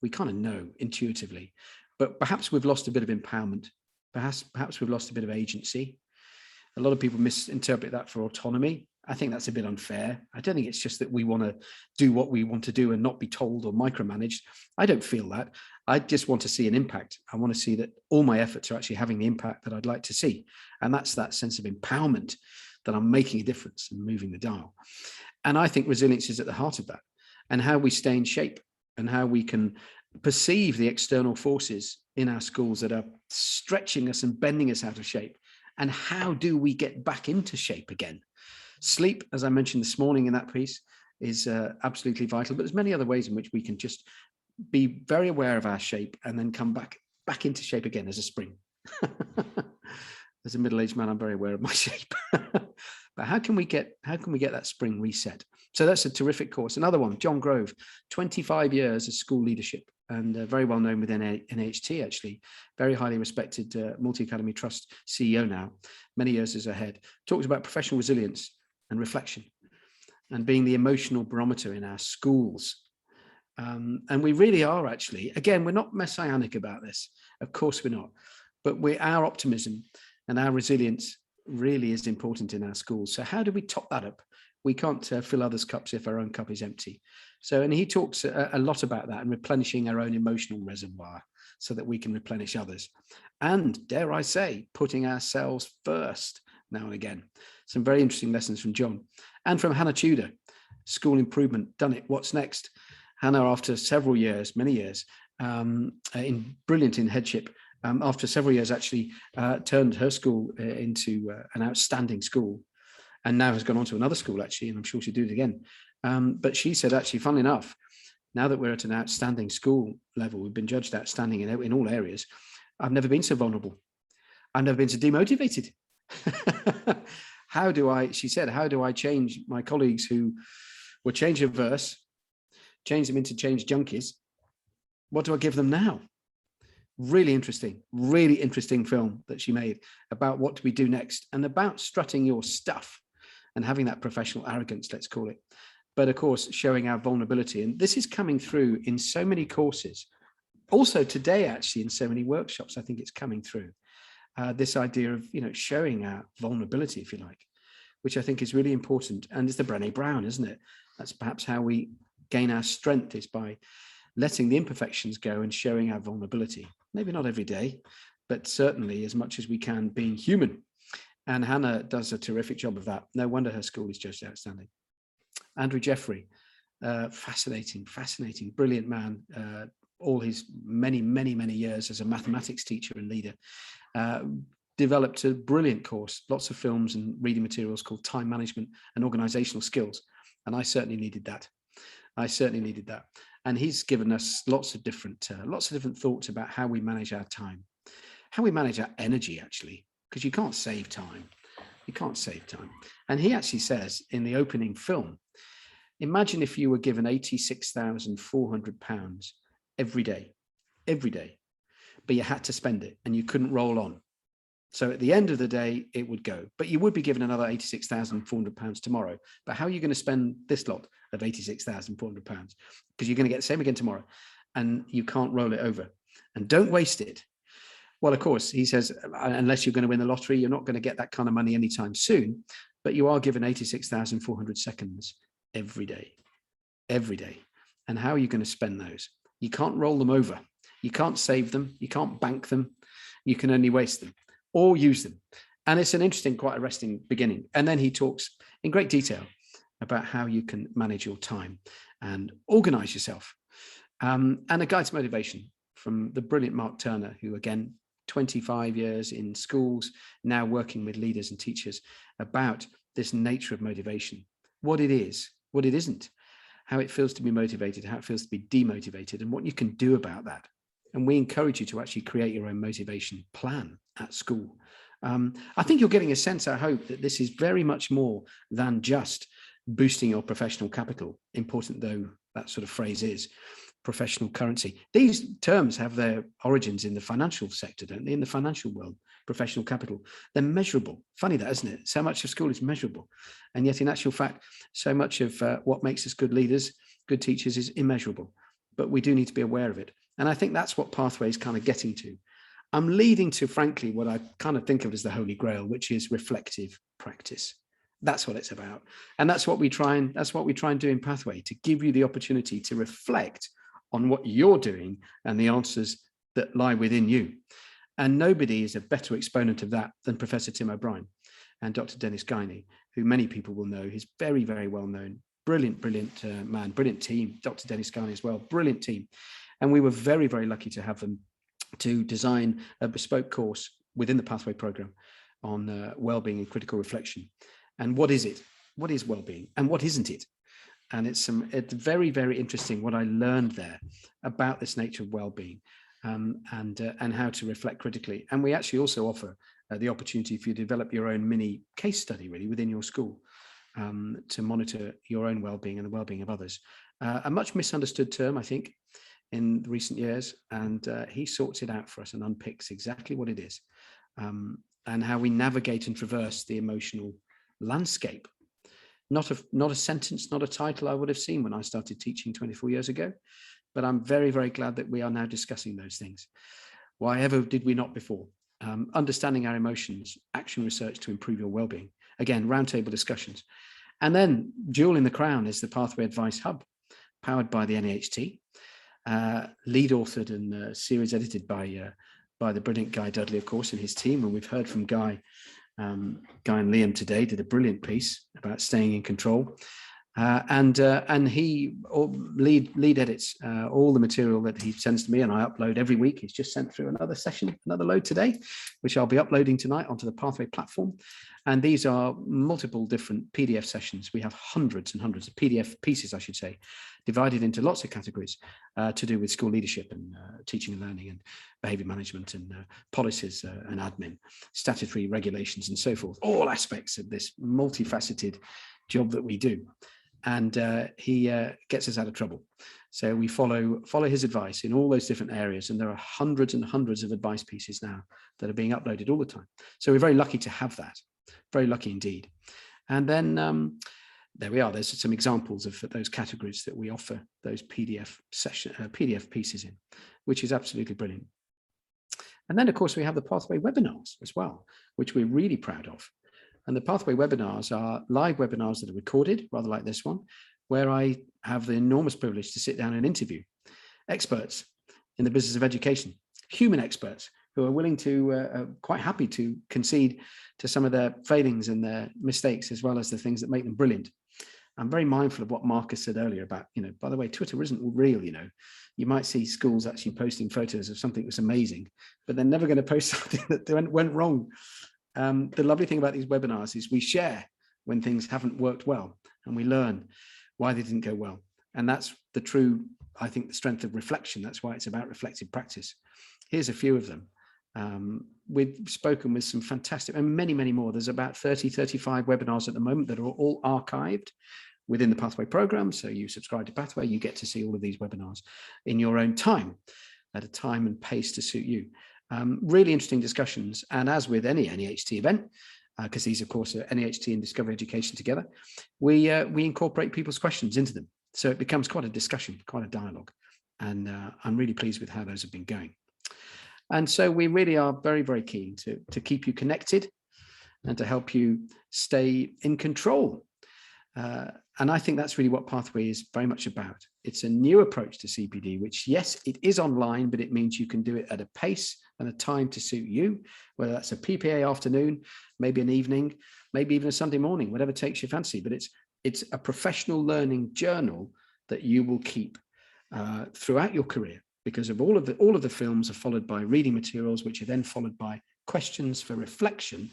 We kind of know intuitively, but perhaps we've lost a bit of empowerment. Perhaps we've lost a bit of agency. A lot of people misinterpret that for autonomy. I think that's a bit unfair. I don't think it's just that we want to do what we want to do and not be told or micromanaged. I don't feel that. I just want to see an impact. I want to see that all my efforts are actually having the impact that I'd like to see. And that's that sense of empowerment, that I'm making a difference and moving the dial. And I think resilience is at the heart of that, and how we stay in shape and how we can perceive the external forces in our schools that are stretching us and bending us out of shape. And how do we get back into shape again? Sleep, as I mentioned this morning in that piece, is absolutely vital, but there's many other ways in which we can just be very aware of our shape and then come back into shape again as a spring. As a middle-aged man, I'm very aware of my shape. But how can we get that spring reset? So that's a terrific course. Another one, John Grove, 25 years of school leadership, and very well known within NHT, actually, very highly respected multi-academy trust CEO now, many years as a head, talks about professional resilience and reflection and being the emotional barometer in our schools. And we really are, actually, again, we're not messianic about this. Of course we're not, but our optimism and our resilience really is important in our schools. So how do we top that up? We can't fill others' cups if our own cup is empty. So, and he talks a lot about that and replenishing our own emotional reservoir so that we can replenish others. And dare I say, putting ourselves first now and again. Some very interesting lessons from John and from Hannah Tudor, school improvement, done it, what's next? Hannah, after several years, many years, brilliant in headship, after several years actually turned her school into an outstanding school, and now has gone on to another school, actually, and I'm sure she'll do it again. But she said, actually, funnily enough, now that we're at an outstanding school level, we've been judged outstanding in all areas, I've never been so vulnerable. I've never been so demotivated. She said, how do I change my colleagues who were change averse, change them into change junkies? What do I give them now? Really interesting film that she made about what do we do next and about strutting your stuff and having that professional arrogance, let's call it. But of course, showing our vulnerability. And this is coming through in so many courses. Also today, actually, in so many workshops, I think it's coming through. this idea of, showing our vulnerability, if you like, which I think is really important. And it's the Brené Brown, isn't it? That's perhaps how we gain our strength, is by letting the imperfections go and showing our vulnerability. Maybe not every day, but certainly as much as we can, being human. And Hannah does a terrific job of that. No wonder her school is just outstanding. Andrew Jeffrey, fascinating, brilliant man. All his many years as a mathematics teacher and leader, developed a brilliant course, lots of films and reading materials called Time Management and Organizational Skills. And I certainly needed that. And he's given us lots of different thoughts about how we manage our time, how we manage our energy, actually, because you can't save time. And he actually says in the opening film, imagine if you were given £86,400 every day, but you had to spend it and you couldn't roll on. So at the end of the day, it would go, but you would be given another £86,400 tomorrow. But how are you going to spend this lot of £86,400? Because you're going to get the same again tomorrow, and you can't roll it over. And don't waste it. Well, of course, he says, unless you're going to win the lottery, you're not going to get that kind of money anytime soon, but you are given 86,400 seconds every day. And how are you going to spend those? You can't roll them over. You can't save them. You can't bank them. You can only waste them or use them. And it's an interesting, quite arresting beginning. And then he talks in great detail about how you can manage your time and organize yourself. And a guide to motivation from the brilliant Mark Turner, who, again, 25 years in schools, now working with leaders and teachers about this nature of motivation, what it is, what it isn't, how it feels to be motivated, how it feels to be demotivated, and what you can do about that. And we encourage you to actually create your own motivation plan at school. I think you're getting a sense, I hope, that this is very much more than just boosting your professional capital, important though that sort of phrase is, professional currency. These terms have their origins in the financial sector, don't they? In the financial world, professional capital, they're measurable. Funny that, isn't it? So much of school is measurable. And yet in actual fact, so much of what makes us good leaders, good teachers is immeasurable, but we do need to be aware of it. And I think that's what Pathway is kind of getting to. I'm leading to, frankly, what I kind of think of as the Holy Grail, which is reflective practice. That's what it's about. And that's what we try and do in Pathway, to give you the opportunity to reflect on what you're doing and the answers that lie within you. And nobody is a better exponent of that than Professor Tim O'Brien and Dr. Dennis Guiney, who many people will know. He's very, very well known. Brilliant man, brilliant team. Dr. Dennis Guiney as well, brilliant team. And we were very, very lucky to have them to design a bespoke course within the Pathway program on well-being and critical reflection. And what is it? What is well-being and what isn't it? And it's very, very interesting what I learned there about this nature of well-being and how to reflect critically. And we actually also offer the opportunity for you to develop your own mini case study, really, within your school to monitor your own well-being and the well-being of others. A much misunderstood term, I think, in recent years. And he sorts it out for us and unpicks exactly what it is and how we navigate and traverse the emotional landscape. Not a sentence, not a title I would have seen when I started teaching 24 years ago, but I'm very, very glad that we are now discussing those things. Why ever did we not before? Understanding our emotions, action research to improve your well-being. Again, roundtable discussions. And then jewel in the crown is the Pathway Advice Hub, powered by the NAHT, lead authored and series edited by the brilliant Guy Dudley, of course, and his team. And we've heard from Guy and Liam today, did a brilliant piece about staying in control. And he lead edits all the material that he sends to me, and I upload every week. He's just sent through another session, another load today, which I'll be uploading tonight onto the Pathway platform. And these are multiple different PDF sessions. We have hundreds and hundreds of PDF pieces, I should say, divided into lots of categories to do with school leadership and teaching and learning and behavior management and policies and admin, statutory regulations and so forth, all aspects of this multifaceted job that we do. And he gets us out of trouble. So we follow his advice in all those different areas. And there are hundreds and hundreds of advice pieces now that are being uploaded all the time. So we're very lucky to have that, very lucky indeed. And then there we are. There's some examples of those categories that we offer those PDF pieces in, which is absolutely brilliant. And then, of course, we have the Pathway webinars as well, which we're really proud of. And the Pathway webinars are live webinars that are recorded, rather like this one, where I have the enormous privilege to sit down and interview experts in the business of education, human experts who are willing to, quite happy to concede to some of their failings and their mistakes, as well as the things that make them brilliant. I'm very mindful of what Marcus said earlier about, by the way, Twitter isn't real, You might see schools actually posting photos of something that's amazing, but they're never going to post something that went wrong. The lovely thing about these webinars is we share when things haven't worked well, and we learn why they didn't go well. And that's the true, I think, the strength of reflection. That's why it's about reflective practice. Here's a few of them. We've spoken with some fantastic, and many, many more. There's about 30, 35 webinars at the moment that are all archived within the Pathway program. So you subscribe to Pathway, you get to see all of these webinars in your own time, at a time and pace to suit you. Really interesting discussions. And as with any NEHT event, because these, of course, are NEHT and Discovery Education together, we incorporate people's questions into them. So it becomes quite a discussion, quite a dialogue. And I'm really pleased with how those have been going. And so we really are very, very keen to keep you connected and to help you stay in control. And I think that's really what Pathway is very much about. It's a new approach to CPD, which, yes, it is online, but it means you can do it at a pace and a time to suit you, whether that's a PPA afternoon, maybe an evening, maybe even a Sunday morning, whatever takes your fancy. But it's a professional learning journal that you will keep throughout your career, because of all of the films are followed by reading materials, which are then followed by questions for reflection.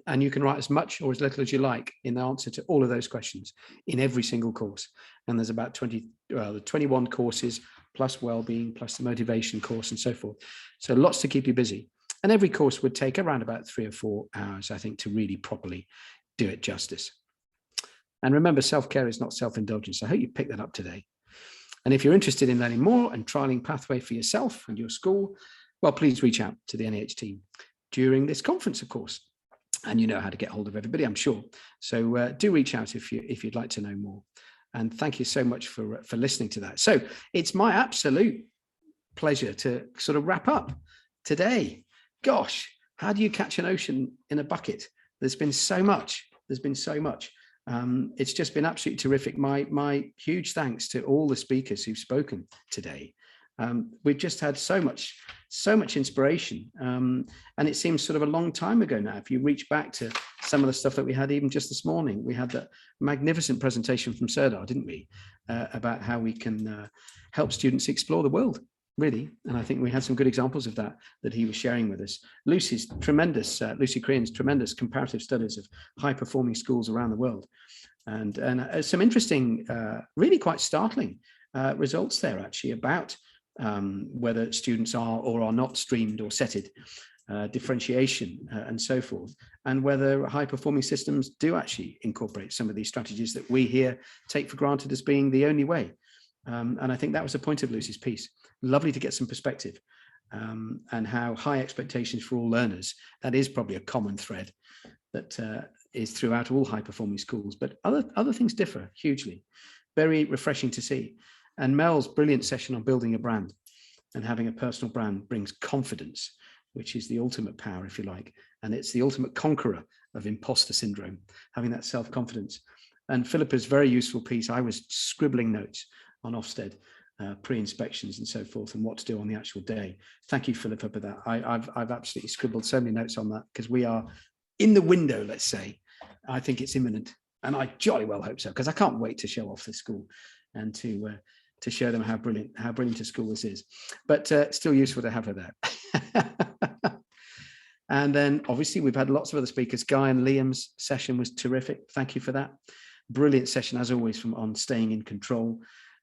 And you can write as much or as little as you like in the answer to all of those questions in every single course. And there's about 21 courses, plus wellbeing, plus the motivation course, and so forth. So lots to keep you busy. And every course would take around about 3 or 4 hours, I think, to really properly do it justice. And remember, self-care is not self-indulgence. I hope you picked that up today. And if you're interested in learning more and trialing Pathway for yourself and your school, well, please reach out to the NEH team during this conference, of course. And you know how to get hold of everybody, I'm sure. So do reach out if you'd like to know more. And thank you so much for listening to that. So it's my absolute pleasure to sort of wrap up today. Gosh, how do you catch an ocean in a bucket? There's been so much. There's been so much. It's just been absolutely terrific. My huge thanks to all the speakers who've spoken today. We've just had so much inspiration, and it seems sort of a long time ago now. If you reach back to some of the stuff that we had even just this morning, we had that magnificent presentation from Serdar, didn't we, about how we can help students explore the world, really. And I think we had some good examples of that he was sharing with us. Lucy Crean's tremendous comparative studies of high performing schools around the world, and some interesting, really quite startling results there actually about whether students are or are not streamed or setted, differentiation and so forth, and whether high performing systems do actually incorporate some of these strategies that we here take for granted as being the only way. And I think that was the point of Lucy's piece. Lovely to get some perspective, and how high expectations for all learners, that is probably a common thread that is throughout all high performing schools, but other things differ hugely. Very refreshing to see. And Mel's brilliant session on building a brand and having a personal brand brings confidence, which is the ultimate power, if you like. And it's the ultimate conqueror of imposter syndrome, having that self-confidence. And Philippa's very useful piece, I was scribbling notes on Ofsted, pre-inspections and so forth, and what to do on the actual day. Thank you, Philippa, for that. I've absolutely scribbled so many notes on that, because we are in the window, let's say. I think it's imminent, and I jolly well hope so, because I can't wait to show off this school and to show them how brilliant a school this is. But still useful to have her there. And then obviously we've had lots of other speakers. Guy and Liam's session was terrific. Thank you for that. Brilliant session as always on staying in control.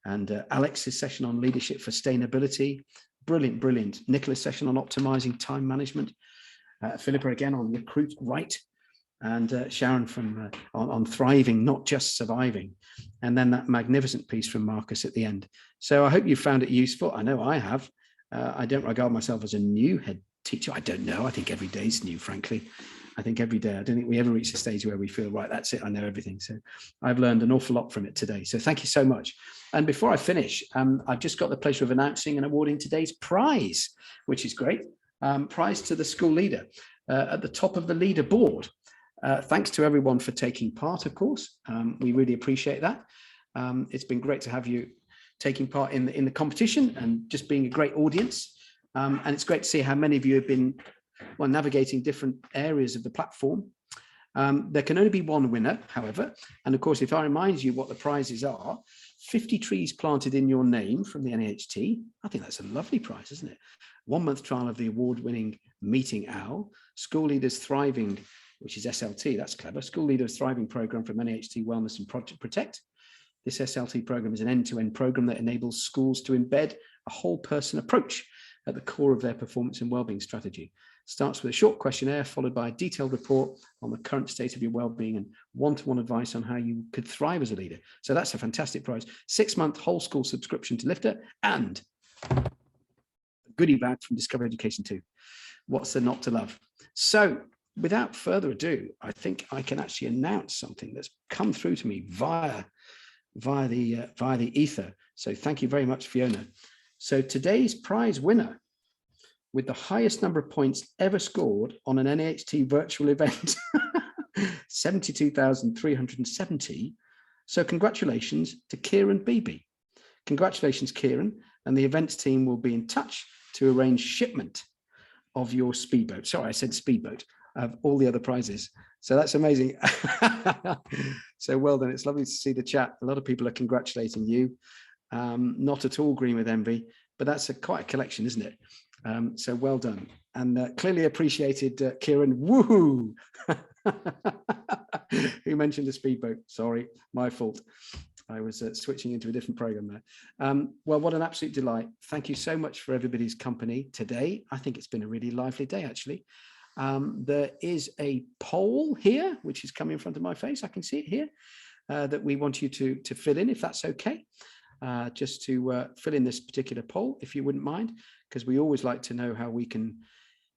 And Alex's session on leadership for sustainability. Brilliant. Nicola's session on optimizing time management. Philippa again on recruit right. And Sharon from on thriving, not just surviving. And then that magnificent piece from Marcus at the end. So I hope you found it useful. I know I have. I don't regard myself as a new head teacher. I don't know. I think every day is new, frankly. I think every day. I don't think we ever reach a stage where we feel, right, that's it, I know everything. So I've learned an awful lot from it today. So thank you so much. And before I finish, I've just got the pleasure of announcing and awarding today's prize, which is great. prize to the school leader at the top of the leaderboard. Thanks to everyone for taking part, of course. We really appreciate that. It's been great to have you taking part in the competition and just being a great audience. And it's great to see how many of you have been navigating different areas of the platform. There can only be one winner, however. And of course, if I remind you what the prizes are, 50 trees planted in your name from the NAHT. I think that's a lovely prize, isn't it? 1 month trial of the award-winning Meeting Owl, School Leaders Thriving, which is SLT, that's clever, School Leaders Thriving Program from NAHT Wellness and Project Protect. This SLT program is an end-to-end program that enables schools to embed a whole person approach at the core of their performance and wellbeing strategy. Starts with a short questionnaire followed by a detailed report on the current state of your well-being and one-to-one advice on how you could thrive as a leader. So that's a fantastic prize. 6-month whole school subscription to Lifter and a goodie bag from Discover Education too. What's there not to love? So without further ado, I think I can actually announce something that's come through to me via the ether. So thank you very much, Fiona. So today's prize winner with the highest number of points ever scored on an NAHT virtual event, 72,370. So congratulations to Kieran Beebe. Congratulations, Kieran, and the events team will be in touch to arrange shipment of your speedboat. Sorry, I said speedboat, of all the other prizes. So that's amazing. So well done. It's lovely to see the chat. A lot of people are congratulating you. Not at all green with envy, but that's quite a collection, isn't it? So well done. And clearly appreciated, Kieran. Woohoo! Who mentioned the speedboat? Sorry, my fault. I was switching into a different program there. Well, what an absolute delight. Thank you so much for everybody's company today. I think it's been a really lively day, actually. There is a poll here, which is coming in front of my face. I can see it here, that we want you to fill in, if that's okay. Just to fill in this particular poll, if you wouldn't mind, because we always like to know how we can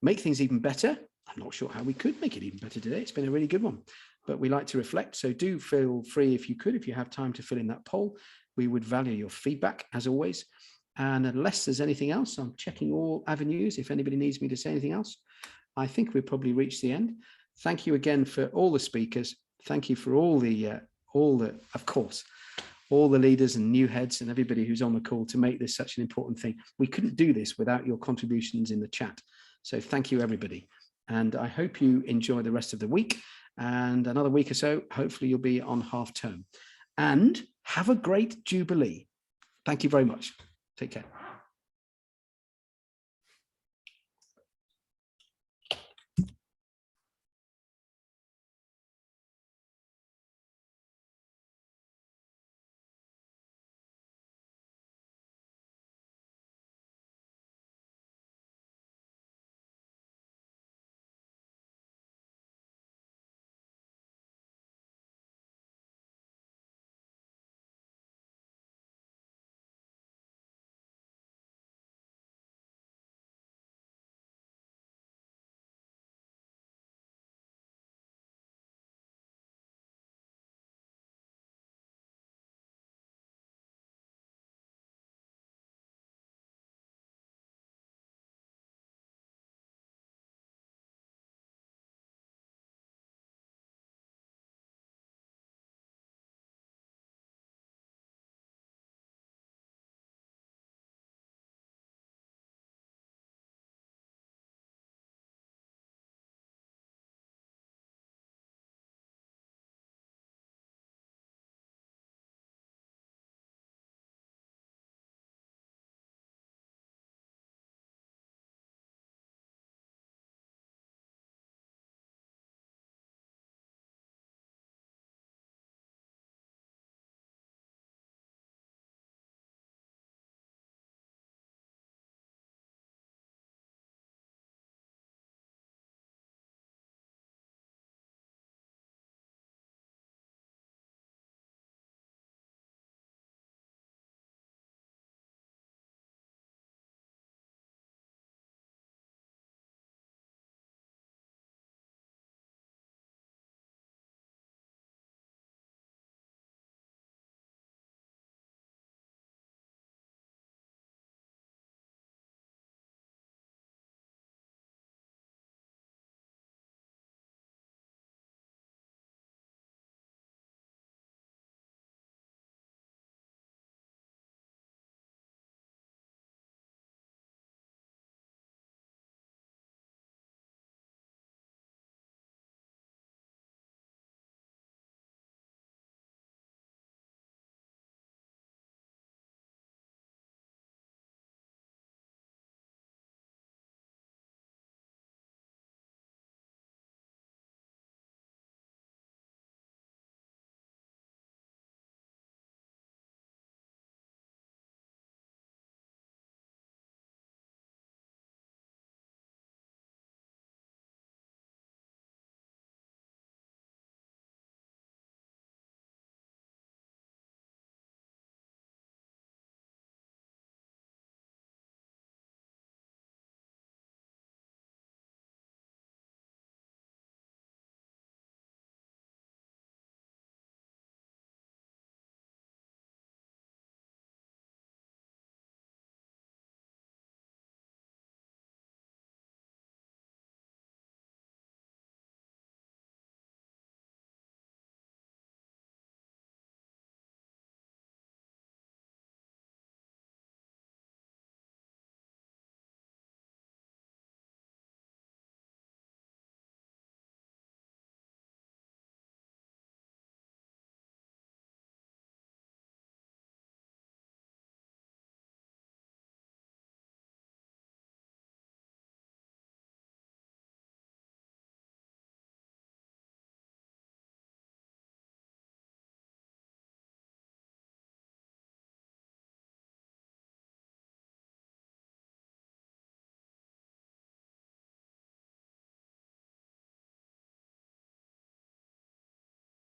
make things even better. I'm not sure how we could make it even better today. It's been a really good one, but we like to reflect. So do feel free, if you could, if you have time, to fill in that poll. We would value your feedback, as always. And unless there's anything else, I'm checking all avenues. If anybody needs me to say anything else, I think we've probably reached the end. Thank you again for all the speakers. Thank you for all the, of course, all the leaders and new heads and everybody who's on the call to make this such an important thing. We couldn't do this without your contributions in the chat. So thank you, everybody. And I hope you enjoy the rest of the week, and another week or so, hopefully you'll be on half term. And have a great Jubilee. Thank you very much. Take care.